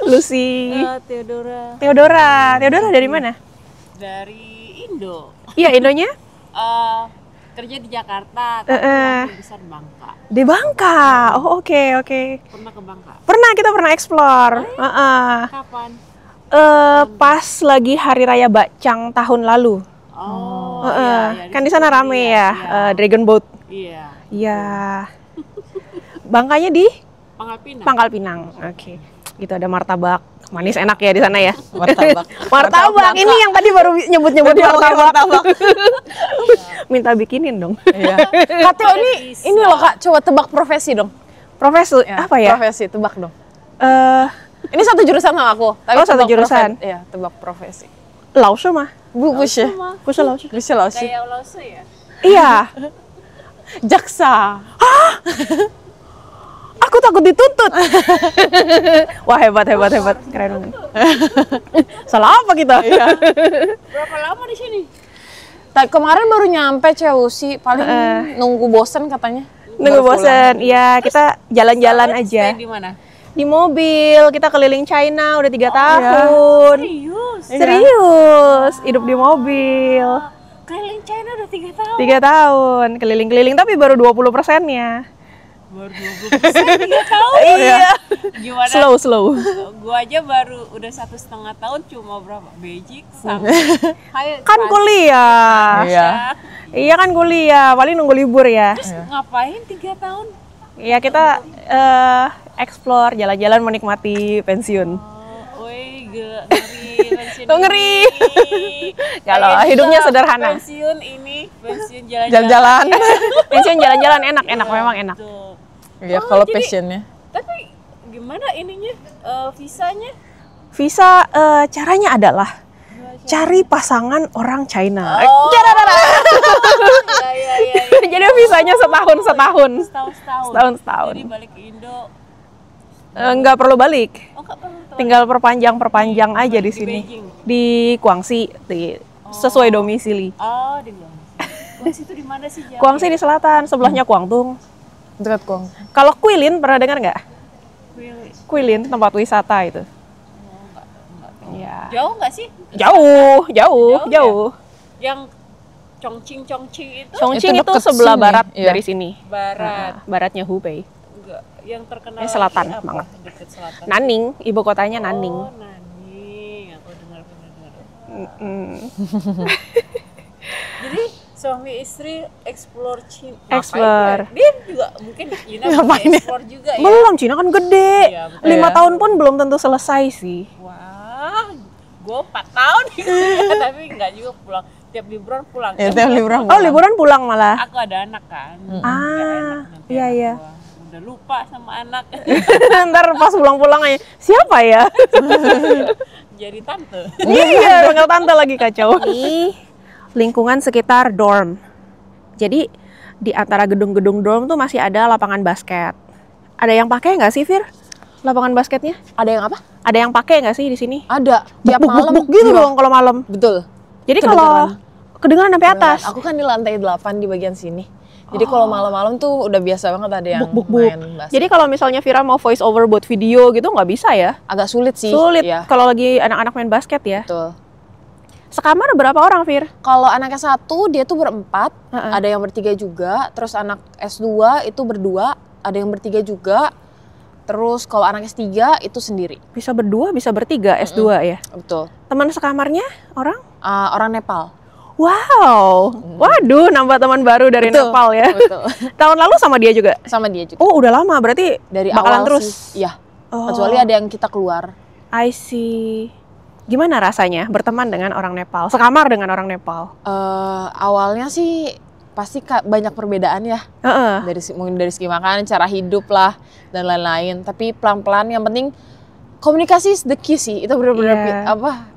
Lucy. Theodora Theodora dari mana? dari Indo. Iya, Indonya? Kerja di Jakarta, tapi waktu besar di Bangka. Di Bangka. Oh, oke. Pernah ke Bangka? Kita pernah explore. Kapan? Pas lagi hari raya Bacang tahun lalu. Oh, Kan di sana rame ya, Dragon Boat. Iya. Iya. Bangkanya di Pangkal Pinang. Pangkal Pinang. Oke. Gitu ada martabak. Manis enak ya di sana ya. Martabak. Martabak. Ini yang tadi baru nyebut-nyebut martabak. Minta bikinin dong. Iya. Kak Teo ini loh Kak, coba tebak profesi dong. Profesi apa ya? Profesi, tebak dong. Eh, Ini satu jurusan sama aku. Tapi Oh, satu tebak jurusan. Iya, tebak profesi. Laosu mah. Busya. Busya Laosu. Busya Laosu. Kayak Lause ya? Iya. Jaksa. Aku takut dituntut. Wah, hebat. Keren banget. Salah apa kita? Iya. Berapa lama di sini? Kemarin baru nyampe Chelsea, paling nunggu bosen katanya. Nunggu Baru pulang. bosen. Iya, kita jalan-jalan aja. Stay di mana? Di mobil, kita keliling China udah 3 tahun. Serius? Serius, hidup di mobil. Keliling China udah 3 tahun. 3 tahun, keliling-keliling tapi baru 20%-nya. Baru 20% 3 tahun. Iya. Gimana? Slow. Gua aja baru udah 1,5 tahun, cuma berapa? Beijing sama. Kan kuliah. Iya. Iya kan kuliah, paling nunggu libur ya. Ngapain 3 tahun? Ya kita explore, jalan-jalan menikmati pensiun. Woi, ngeri pensiun. Oh, ngeri. ini. Nggak loh, Pengen hidupnya juga sederhana. Pensiun ini, pensiun Jalan-jalan. Pensiun jalan-jalan enak, memang enak. Tuh. Iya, kalau jadi- passionnya. Tapi gimana ininya? Visanya? Visa caranya adalah cari pasangan orang China. Oh. Iya. Jadi visanya setahun. Setahun. Setahun. Jadi balik ke Indo. Nggak perlu balik. Oh, nggak perlu. Tinggal perpanjang aja di sini. Beijing? Di Guangxi, sesuai domisili. Oh, di Guangzhou. Guangzhou itu di mana sih? Jauh? Guangxi di selatan, sebelahnya Guangdong. Dekat Kuang. Kalau Guilin pernah dengar nggak? Really? Guilin tempat wisata itu. Ya. Jauh nggak sih? Jauh. Yang Chongqing itu Chongqing Itu itu deket sebelah sini, barat iya. dari sini. barat. Baratnya Hubei. Enggak, yang terkenal Selatan lagi apa? banget. Dekat selatan. Nanning, ibu kotanya Nanning. Oh, Nanning. Aku dengar. Mm-mm. suami istri explore Cina. Explore. Dia juga mungkin di Cina Ngapain ya? explore juga ya. Belum, Cina kan gede. Iya, betul. 5 tahun pun belum tentu selesai sih. Wah, gue 4 tahun di sini, tapi nggak juga pulang. Tiap liburan pulang. Ya, tiap liburan. Oh, liburan pulang malah. Aku ada anak kan. Nggak Ah, enak nanti iya, anak iya. gua. Udah lupa sama anak. Ntar pas pulang-pulang aja, siapa ya? Jadi tante. Iya, panggil tante lagi kacau. Lingkungan sekitar dorm. Jadi di antara gedung-gedung dorm tuh masih ada lapangan basket. Ada yang pakai nggak sih, Fir? Lapangan basketnya? Ada yang apa? Ada yang pakai nggak sih di sini? Ada. Tiap Buk, malam gitu iya. dong kalau malam. Betul. Jadi Kedengeran. kalau kedengaran sampai atas. Aku kan di lantai 8 di bagian sini. Jadi kalau malam-malam tuh udah biasa banget ada yang Buk. main basket. Jadi kalau misalnya Vira mau voice over buat video gitu nggak bisa ya? Agak sulit sih. Sulit Ya, kalau lagi anak-anak main basket ya. betul. Sekamar berapa orang, Fir? Kalau anaknya satu, dia tuh berempat. Heeh. Ada yang bertiga juga. Terus anak S2 itu berdua. Ada yang bertiga juga. Terus kalau anak S3 itu sendiri. Bisa berdua, bisa bertiga, S2 ya. Betul. Teman sekamarnya orang? Orang Nepal. Wow, waduh, nambah teman baru dari Betul, Nepal ya. betul. Tahun lalu sama dia juga. Sama dia juga. Oh, udah lama, berarti Dari bakalan awal terus. sih. Iya. Oh. Kecuali ada yang kita keluar. I see. Gimana rasanya berteman dengan orang Nepal, sekamar dengan orang Nepal? Awalnya sih pasti banyak perbedaan ya. Heeh. Mungkin dari segi makanan, cara hidup lah dan lain-lain. Tapi pelan-pelan yang penting komunikasi is the key sih. Itu benar-benar Iya.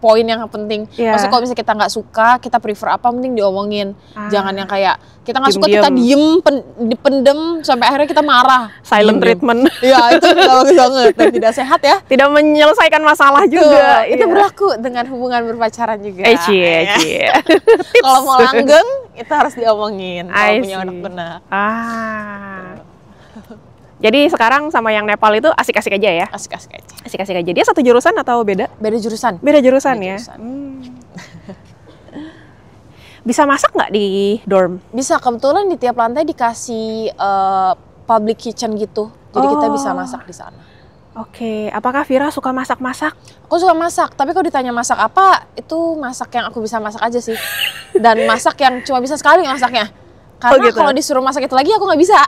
poin yang penting. Iya. Maksudnya kalau misalnya kita nggak suka, kita prefer apa, mending diomongin. Jangan yang kayak kita nggak suka, Diem-diem. kita diem, dipendem sampai akhirnya kita marah. Silent Diem-diem. treatment. Iya, itu nggak bagus banget dan tidak sehat ya. Tidak menyelesaikan masalah juga. Itu Iya. berlaku dengan hubungan berpacaran juga. Cie. Kalau mau langgeng, itu harus diomongin. I Kalau punya see. anak benar. Jadi sekarang sama yang Nepal itu asik-asik aja ya? Asik-asik aja. Asik-asik aja. Dia satu jurusan atau beda? Beda jurusan. Beda jurusan Beda ya? jurusan. Bisa masak nggak di dorm? Bisa, kebetulan di tiap lantai dikasih public kitchen gitu. Jadi kita bisa masak di sana. Oke, apakah Vira suka masak-masak? Aku suka masak, tapi kalau ditanya masak apa, itu masak yang aku bisa masak aja sih. Dan masak yang cuma bisa sekali masaknya. Karena gitu. kalau disuruh masak itu lagi aku nggak bisa.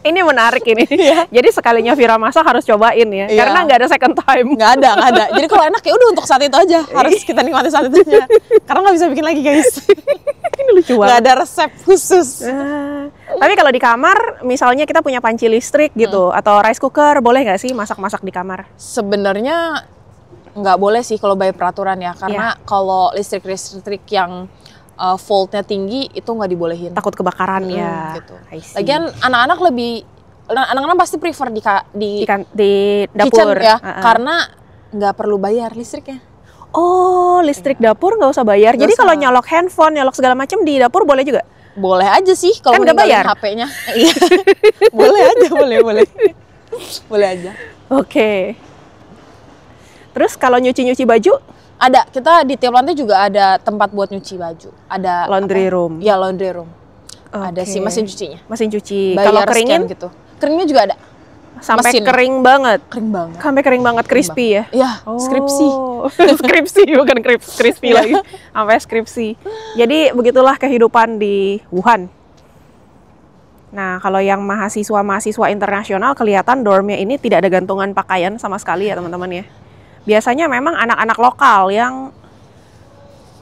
Ini menarik ini. Jadi sekalinya Vira masak harus cobain ya, Iya. karena nggak ada second time. Nggak ada. Jadi kalau enak ya udah untuk saat itu aja. Harus kita nikmati saat itu aja. Karena nggak bisa bikin lagi guys. Ini lucu Nggak banget. ada resep khusus. Tapi kalau di kamar, misalnya kita punya panci listrik gitu, atau rice cooker, boleh nggak sih masak-masak di kamar? Sebenarnya nggak boleh sih kalau by peraturan ya. Karena kalau listrik yang voltnya tinggi itu nggak dibolehin. Takut kebakaran ya. Gitu. I see. Lagian anak-anak pasti prefer di di dapur kitchen ya, karena nggak perlu bayar listriknya. Oh, listrik dapur nggak usah bayar. Nggak Jadi usah. kalau nyolok handphone, nyolok segala macam di dapur boleh juga? Boleh aja sih kalau Kan nggak ninggalin bayar? HP-nya. Iya. Boleh aja, boleh. Boleh aja. Oke. Terus kalau nyuci-nyuci baju, Ada, kita di tiap lantai juga ada tempat buat nyuci baju. Ada laundry room. Iya, laundry room. Ada Oke. sih mesin cucinya. Mesin cuci. Bayar Kalau keringin scan gitu. Keringnya juga ada. sampai mesin. kering banget. Kering banget. Sampai kering banget, crispy ya. Iya, skripsi. Skripsi bukan crispy lagi. Sampai skripsi. Jadi begitulah kehidupan di Wuhan. Nah, kalau yang mahasiswa internasional kelihatan dormnya ini tidak ada gantungan pakaian sama sekali ya teman-teman ya. Biasanya memang anak-anak lokal yang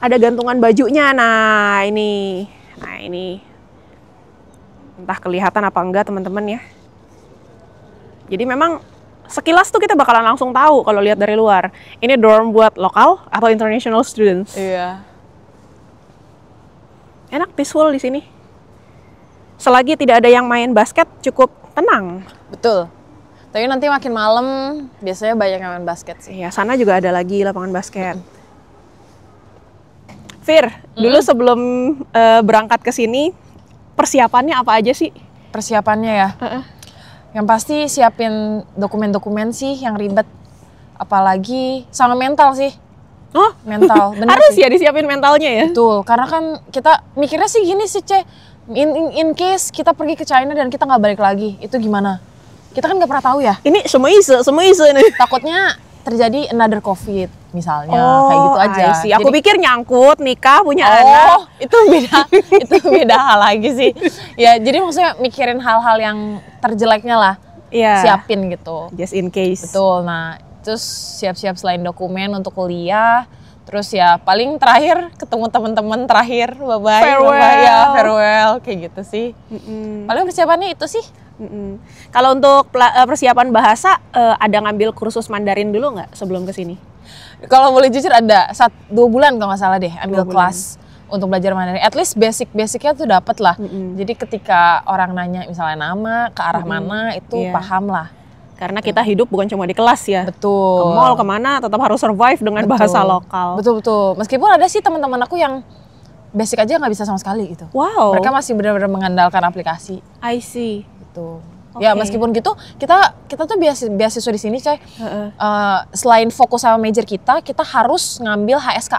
ada gantungan bajunya. Nah ini entah kelihatan apa enggak teman-teman ya. Jadi memang sekilas tuh kita bakalan langsung tahu kalau lihat dari luar. Ini dorm buat lokal atau international students. Iya. Enak, peaceful di sini. Selagi tidak ada yang main basket, cukup tenang. Betul. Tapi nanti makin malam biasanya banyak yang main basket sih. Iya, sana juga ada lagi lapangan basket. Fir, dulu sebelum berangkat ke sini, persiapannya apa aja sih? Persiapannya ya. Yang pasti siapin dokumen-dokumen sih yang ribet. Apalagi sama mental sih. Oh, Mental, bener harus sih. ya disiapin mentalnya ya? Betul, karena kan kita mikirnya sih gini sih, in case kita pergi ke China dan kita nggak balik lagi, itu gimana? Kita kan nggak pernah tahu ya. Ini semua isu nih. Takutnya terjadi another COVID misalnya, kayak gitu aja. I see. Aku pikir nyangkut nikah punya anak. itu beda hal lagi sih. Ya, jadi maksudnya mikirin hal-hal yang terjeleknya lah. Iya. Siapin gitu. Just in case. Betul. Nah, terus siap-siap selain dokumen untuk kuliah. Terus ya paling terakhir ketemu teman-teman terakhir, bye-bye, farewell, kayak gitu sih. Paling persiapannya itu sih. Kalau untuk persiapan bahasa, ada ngambil kursus Mandarin dulu nggak sebelum kesini? Kalau boleh jujur ada 2 bulan kalau nggak salah deh ambil kelas untuk belajar Mandarin. At least basicnya tuh dapet lah. Jadi ketika orang nanya misalnya nama, ke arah mana, itu paham lah. Karena kita hidup bukan cuma di kelas ya. Betul. Ke mall kemana tetap harus survive dengan bahasa lokal. Betul. Meskipun ada sih teman-teman aku yang basic aja nggak bisa sama sekali gitu. Wow. Mereka masih benar-benar mengandalkan aplikasi. I see. Gitu. Ya meskipun gitu kita tuh beasiswa di sini coy. Selain fokus sama major kita harus ngambil HSK.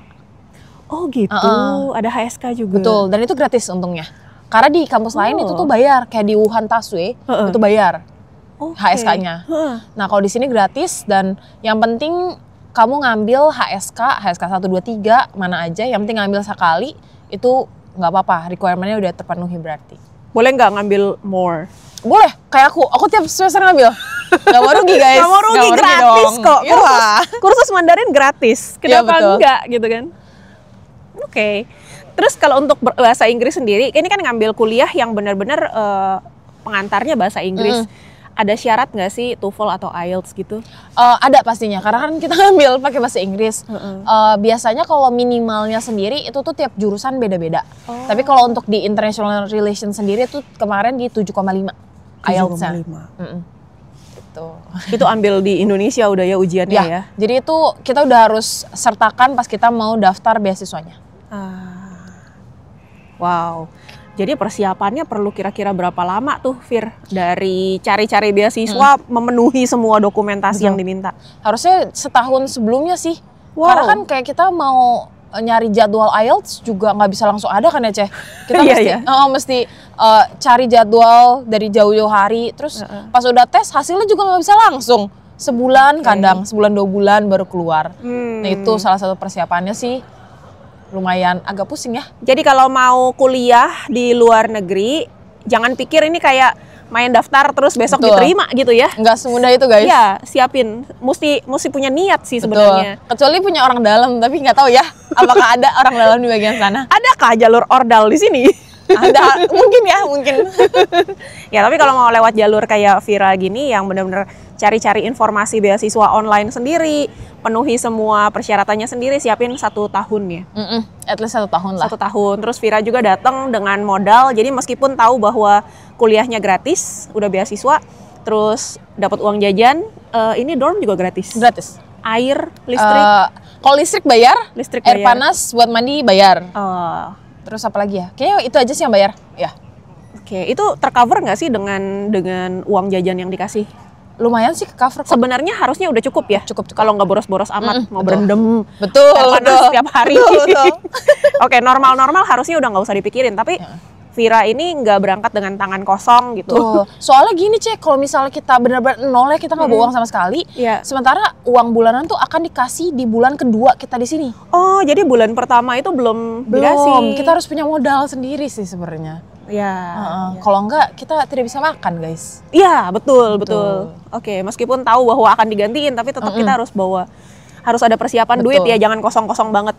Oh gitu. Ada HSK juga. Betul. Dan itu gratis untungnya. Karena di kampus lain itu tuh bayar. Kayak di Wuhan Taswe itu bayar. HSK-nya. Nah, kalau di sini gratis dan yang penting kamu ngambil HSK 1 2 3 mana aja, yang penting ngambil sekali itu nggak apa-apa, requirement-nya udah terpenuhi berarti. Boleh nggak ngambil more? Boleh, kayak aku tiap semester ngambil. Gak mau rugi guys. Gak mau rugi, gratis dong. kok. Kursus Mandarin gratis. Kenapa enggak gitu kan? Oke. Terus kalau untuk bahasa Inggris sendiri, ini kan ngambil kuliah yang benar-benar pengantarnya bahasa Inggris. Ada syarat nggak sih TOEFL atau IELTS gitu? Ada pastinya, karena kan kita ngambil pakai bahasa Inggris. Biasanya kalau minimalnya sendiri itu tuh tiap jurusan beda-beda. Tapi kalau untuk di international relations sendiri tuh kemarin di 7,5 IELTS-nya. Itu ambil di Indonesia udah ya ujiannya ya? Jadi itu kita udah harus sertakan pas kita mau daftar beasiswanya. Wow. Jadi persiapannya perlu kira-kira berapa lama tuh, Fir? Dari cari-cari beasiswa, memenuhi semua dokumentasi yang diminta? Harusnya setahun sebelumnya sih. Karena kan kayak kita mau nyari jadwal IELTS juga nggak bisa langsung ada kan ya, Ceh? Kita mesti cari jadwal dari jauh-jauh hari. Terus pas udah tes, hasilnya juga nggak bisa langsung. Sebulan kadang, sebulan 2 bulan baru keluar. Nah itu salah satu persiapannya sih. Lumayan agak pusing ya. Jadi kalau mau kuliah di luar negeri, jangan pikir ini kayak main daftar terus besok diterima gitu ya. Nggak semudah itu guys. Iya, siapin. Mesti punya niat sih sebenarnya. Kecuali punya orang dalam, tapi nggak tahu ya apakah ada orang dalam di bagian sana. Adakah jalur ordal di sini? Ada, mungkin. Ya tapi kalau mau lewat jalur kayak Vira gini yang benar-benar cari-cari informasi beasiswa online sendiri, penuhi semua persyaratannya sendiri, siapin 1 tahun ya. At least 1 tahun lah. 1 tahun. Terus Vira juga datang dengan modal, jadi meskipun tahu bahwa kuliahnya gratis, udah beasiswa, terus dapat uang jajan, ini dorm juga gratis. Gratis. Air, listrik. Kalau listrik bayar, air bayar. Panas buat mandi bayar. Terus apa lagi ya? Kayaknya itu aja sih yang bayar. Ya. Oke, itu tercover nggak sih dengan uang jajan yang dikasih? Lumayan sih ke cover kok. Sebenarnya harusnya udah cukup ya. Cukup. Kalau nggak boros-boros amat, mau berendam. Betul. Setiap hari. Oke, normal-normal harusnya udah nggak usah dipikirin. Tapi Vira ini nggak berangkat dengan tangan kosong gitu. Soalnya gini Cek, kalau misalnya kita benar-benar nol ya, kita nggak bawa uang sama sekali. Sementara uang bulanan tuh akan dikasih di bulan kedua kita di sini. Oh, jadi bulan pertama itu belum dikasih. Kita harus punya modal sendiri sih sebenarnya. Kalau enggak kita tidak bisa makan guys. Iya betul. Oke, meskipun tahu bahwa akan digantiin, tapi tetap kita harus ada persiapan duit ya, jangan kosong-kosong banget.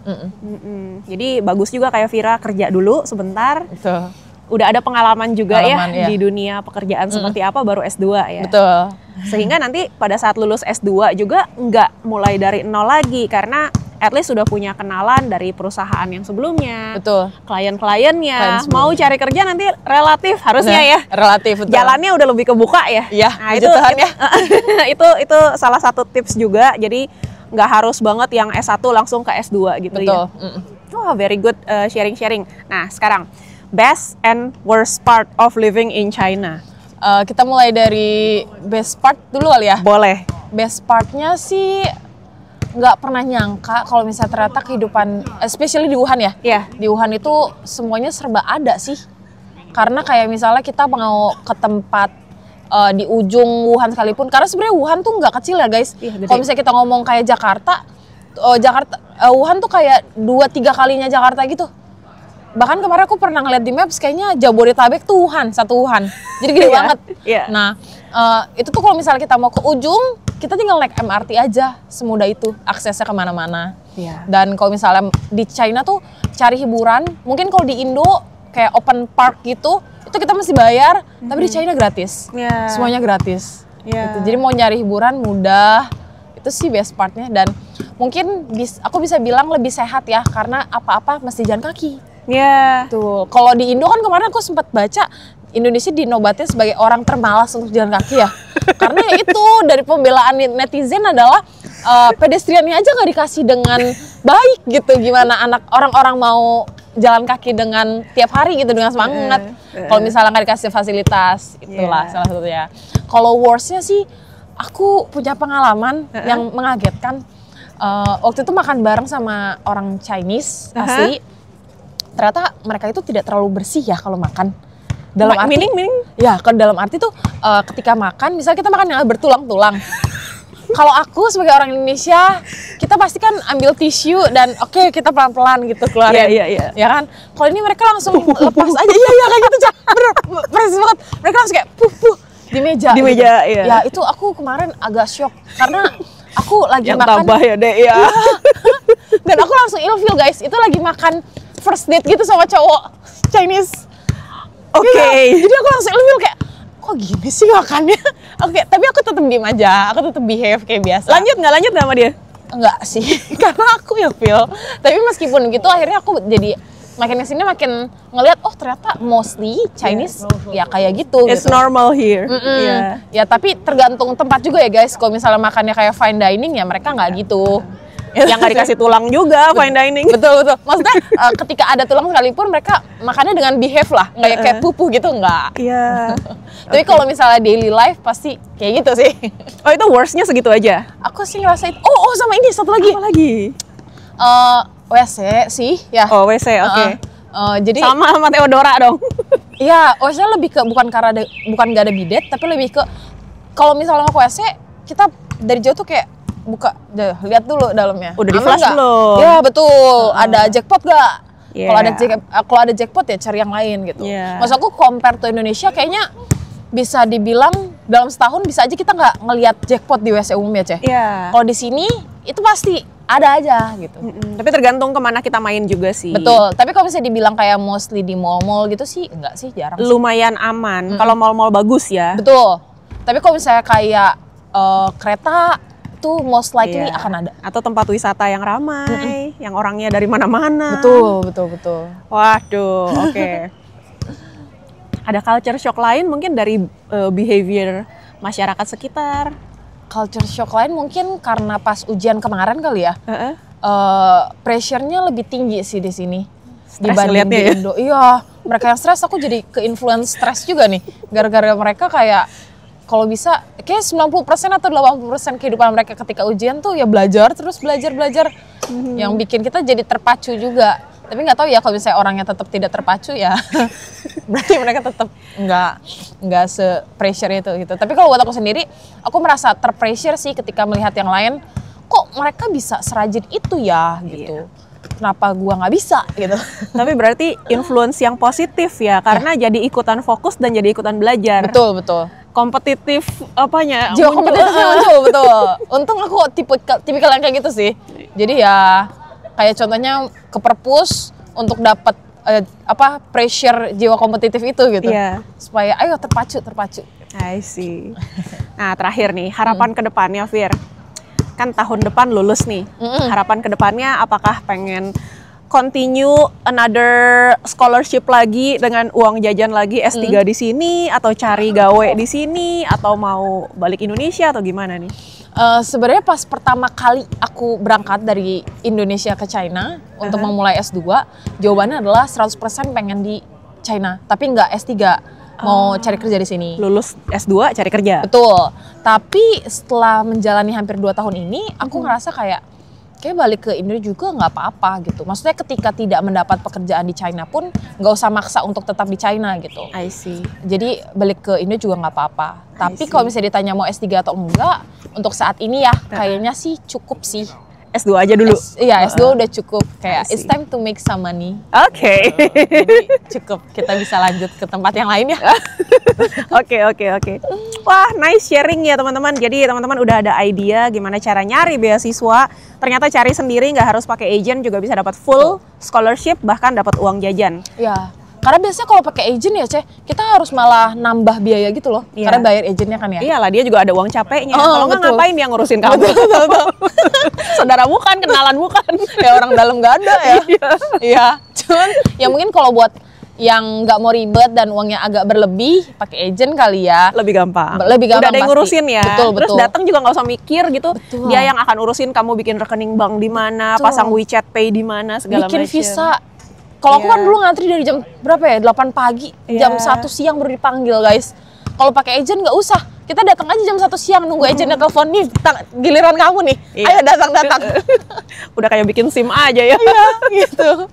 Jadi bagus juga kayak Vira kerja dulu sebentar. Udah ada pengalaman juga di dunia pekerjaan seperti apa baru S2 ya. Betul. Sehingga nanti pada saat lulus S2 juga nggak mulai dari nol lagi, karena at least sudah punya kenalan dari perusahaan yang sebelumnya. Betul. Klien-kliennya. Mau cari kerja nanti relatif harusnya ya. Relatif, betul. Jalannya udah lebih kebuka ya. Iya, nah, itu salah satu tips juga. Jadi nggak harus banget yang S1 langsung ke S2 gitu ya. Oh, very good sharing-sharing. Nah, sekarang best and worst part of living in China. Kita mulai dari best part dulu kali ya. Boleh. Best partnya sih nggak pernah nyangka kalau misalnya ternyata kehidupan, especially di Wuhan ya. Di Wuhan itu semuanya serba ada sih. Karena kayak misalnya kita mau ke tempat di ujung Wuhan sekalipun, karena sebenarnya Wuhan tuh nggak kecil ya guys. Iya, gede. Kalau misalnya kita ngomong kayak Jakarta, Wuhan tuh kayak 2-3 kalinya Jakarta gitu. Bahkan kemarin aku pernah ngeliat di Maps, kayaknya Jabodetabek tuh Wuhan, satu Wuhan. Jadi gede Iya, banget. iya. Nah, itu tuh kalau misalnya kita mau ke ujung, kita tinggal naik MRT aja, semudah itu aksesnya kemana-mana. Iya. Dan kalau misalnya di China tuh cari hiburan, mungkin kalau di Indo kayak open park gitu, itu kita mesti bayar, tapi di China gratis. Iya. Semuanya gratis. Iya. Gitu. Jadi mau nyari hiburan mudah, itu sih best partnya. Dan mungkin aku bisa bilang lebih sehat ya, karena apa-apa mesti jalan kaki. Iya. Tuh, kalau di Indo kan kemarin aku sempat baca Indonesia dinobatin sebagai orang termalas untuk jalan kaki ya. Karena ya itu dari pembelaan netizen adalah pedestriannya aja nggak dikasih dengan baik gitu. Gimana orang-orang mau jalan kaki dengan tiap hari gitu dengan semangat. Kalau misalnya nggak dikasih fasilitas, itulah salah satunya. Kalau worstnya sih, aku punya pengalaman yang mengagetkan. Waktu itu makan bareng sama orang Chinese asli. Ternyata mereka itu tidak terlalu bersih ya kalau makan. Dalam arti, meaning? Ya, kalau dalam arti tuh ketika makan, misalnya kita makan yang bertulang-tulang. Kalau aku sebagai orang Indonesia, kita pasti kan ambil tisu dan oke, kita pelan-pelan gitu keluarin. Iya. Ya kan? Kalau ini mereka langsung lepas aja. Iya kayak gitu. Bener, persis banget. Mereka langsung kayak puh di meja. Di meja, iya. Ya, itu aku kemarin agak shock karena aku lagi Yang makan. tambah ya deh ya. Dan aku langsung ilfeel guys. Itu lagi makan first date gitu sama cowok Chinese. Oke. Iya, jadi aku langsung ilfeel kayak, kok gini sih makannya? Oke, tapi aku tetap diem aja, aku tetap behave kayak biasa. Lanjut nggak sama dia? Enggak sih, karena aku ilfeel. Tapi meskipun gitu, akhirnya aku jadi makin kesini makin ngelihat, oh ternyata mostly Chinese ya kayak gitu. It's gitu. normal here. Ya tapi tergantung tempat juga ya guys. Kalau misalnya makannya kayak fine dining ya mereka nggak gitu. Yang nggak dikasih tulang juga fine dining. Betul. Maksudnya ketika ada tulang sekalipun mereka makannya dengan behave lah, nggak kayak pupuh gitu nggak. Iya. Tapi kalau misalnya daily life pasti kayak gitu sih. Oh itu worstnya segitu aja? Aku sih ngerasain. Oh sama ini satu lagi. Apa lagi? WC sih ya. Oh WC, oke. Jadi Sama Theodora dong. iya WC lebih ke bukan nggak ada bidet, tapi lebih ke kalau misalnya mau ke WC kita dari jauh tuh kayak buka, lihat dulu dalamnya. Udah di Aman flash nggak? belum? Ya betul. Ada jackpot nggak? Yeah. Kalau ada jackpot ya cari yang lain gitu. Yeah. Maksud aku compare to Indonesia kayaknya bisa dibilang dalam setahun bisa aja kita nggak ngelihat jackpot di WC umum ya Ceh. Iya. Kalau di sini itu pasti ada aja gitu. Tapi tergantung kemana kita main juga sih. Betul. Tapi kalau misalnya dibilang kayak mostly di mall-mall gitu sih enggak sih, jarang sih. Lumayan aman. Kalau mall-mall bagus ya. Betul. Tapi kalau misalnya kayak kereta itu most likely Iya. akan ada. Atau tempat wisata yang ramai, yang orangnya dari mana-mana. Betul. Waduh, oke. Ada culture shock lain mungkin dari behavior masyarakat sekitar. Culture shock lain mungkin karena pas ujian kemarin kali ya. Pressure-nya lebih tinggi sih di sini. Stres Dibanding ngeliatnya di ya? Indo. Iya, mereka yang stres aku jadi ke-influence stres juga nih. Gara-gara mereka kayak kalau bisa kayak 90% atau 80% kehidupan mereka ketika ujian tuh ya belajar terus belajar yang bikin kita jadi terpacu juga. Tapi nggak tahu ya kalau misalnya orangnya tetap tidak terpacu ya berarti mereka tetap nggak se-pressure itu gitu. Tapi kalau buat aku sendiri aku merasa terpressure sih ketika melihat yang lain, kok mereka bisa serajin itu ya gitu. Kenapa gua nggak bisa gitu. Tapi berarti influence yang positif ya, karena jadi ikutan fokus dan jadi ikutan belajar. Betul. Kompetitif apanya? Jiwa muncul. kompetitifnya muncul, betul. Untung aku tipikal yang kayak gitu sih. Jadi ya kayak contohnya ke perpus untuk dapat pressure jiwa kompetitif itu gitu. Iya. Supaya ayo terpacu. I see. Nah terakhir nih, harapan ke depannya Fir. Kan tahun depan lulus nih. Harapan ke depannya apakah pengen continue another scholarship lagi dengan uang jajan lagi S3 di sini, atau cari gawe di sini, atau mau balik Indonesia atau gimana nih? Sebenarnya pas pertama kali aku berangkat dari Indonesia ke China untuk memulai S2, jawabannya adalah 100% pengen di China, tapi nggak S3, mau cari kerja di sini. Lulus S2 cari kerja. Betul. Tapi setelah menjalani hampir 2 tahun ini, aku ngerasa kayak kayak balik ke Indo juga nggak apa-apa gitu. Maksudnya ketika tidak mendapat pekerjaan di China pun nggak usah maksa untuk tetap di China gitu. I see. Jadi balik ke Indo juga nggak apa-apa. Tapi see. kalau misalnya ditanya mau S3 atau enggak, untuk saat ini ya kayaknya sih cukup sih. S2 aja dulu. Iya, S2 udah cukup. I Kayak it's see. time to make some money. Oke. Jadi cukup, kita bisa lanjut ke tempat yang lain ya. Oke. Wah, nice sharing ya teman-teman. Jadi teman-teman udah ada idea gimana cara nyari beasiswa. Ternyata cari sendiri, nggak harus pakai agent, juga bisa dapat full scholarship, bahkan dapat uang jajan. Ya, karena biasanya kalau pakai agent ya, Ceh, kita harus malah nambah biaya gitu loh. Iya. Karena bayar agentnya kan ya. Iyalah, dia juga ada uang capeknya. Oh, Kalau nggak betul. ngapain dia ngurusin kamu? Saudara bukan, kenalan bukan. Ya orang dalam nggak ada ya. Iya. Cuman ya mungkin kalau buat yang nggak mau ribet dan uangnya agak berlebih, pakai agent kali ya. Lebih gampang. Lebih gampang Udah ada yang pasti. ngurusin ya. Betul, Terus betul. datang juga nggak usah mikir gitu. Betul. Dia yang akan urusin kamu bikin rekening bank di mana, Betul. pasang WeChat Pay di mana, segala Bikin macam. visa. Kalau aku kan Iya. dulu ngantri dari jam berapa ya? 8 pagi, Iya. jam 1 siang baru dipanggil, guys. Kalau pakai agent nggak usah. Kita datang aja jam 1 siang nunggu agentnya telepon nih, giliran kamu nih. Iya. Ayo datang. Udah kayak bikin SIM aja ya. Iya, gitu.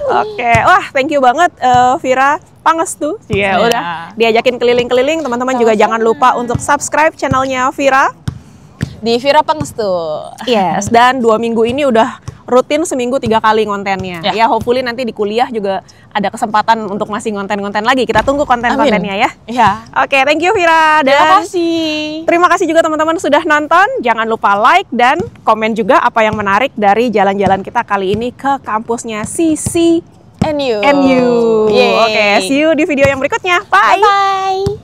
Oke, wah thank you banget Vira Pangestu. Iya, Iya. udah diajakin keliling-keliling. Teman-teman juga jangan lupa untuk subscribe channelnya Vira. Di Vira Pangestu. Yes, dan 2 minggu ini udah rutin seminggu 3 kali kontennya. Ya. Ya, hopefully nanti di kuliah juga ada kesempatan untuk masih konten-konten lagi. Kita tunggu konten-kontennya ya. Iya. Oke, thank you Vira. Terima Dan kasih. terima kasih juga teman-teman sudah nonton. Jangan lupa like dan komen juga apa yang menarik dari jalan-jalan kita kali ini ke kampusnya CCNU. And you. Oke, Yay. see you di video yang berikutnya. Bye. Bye.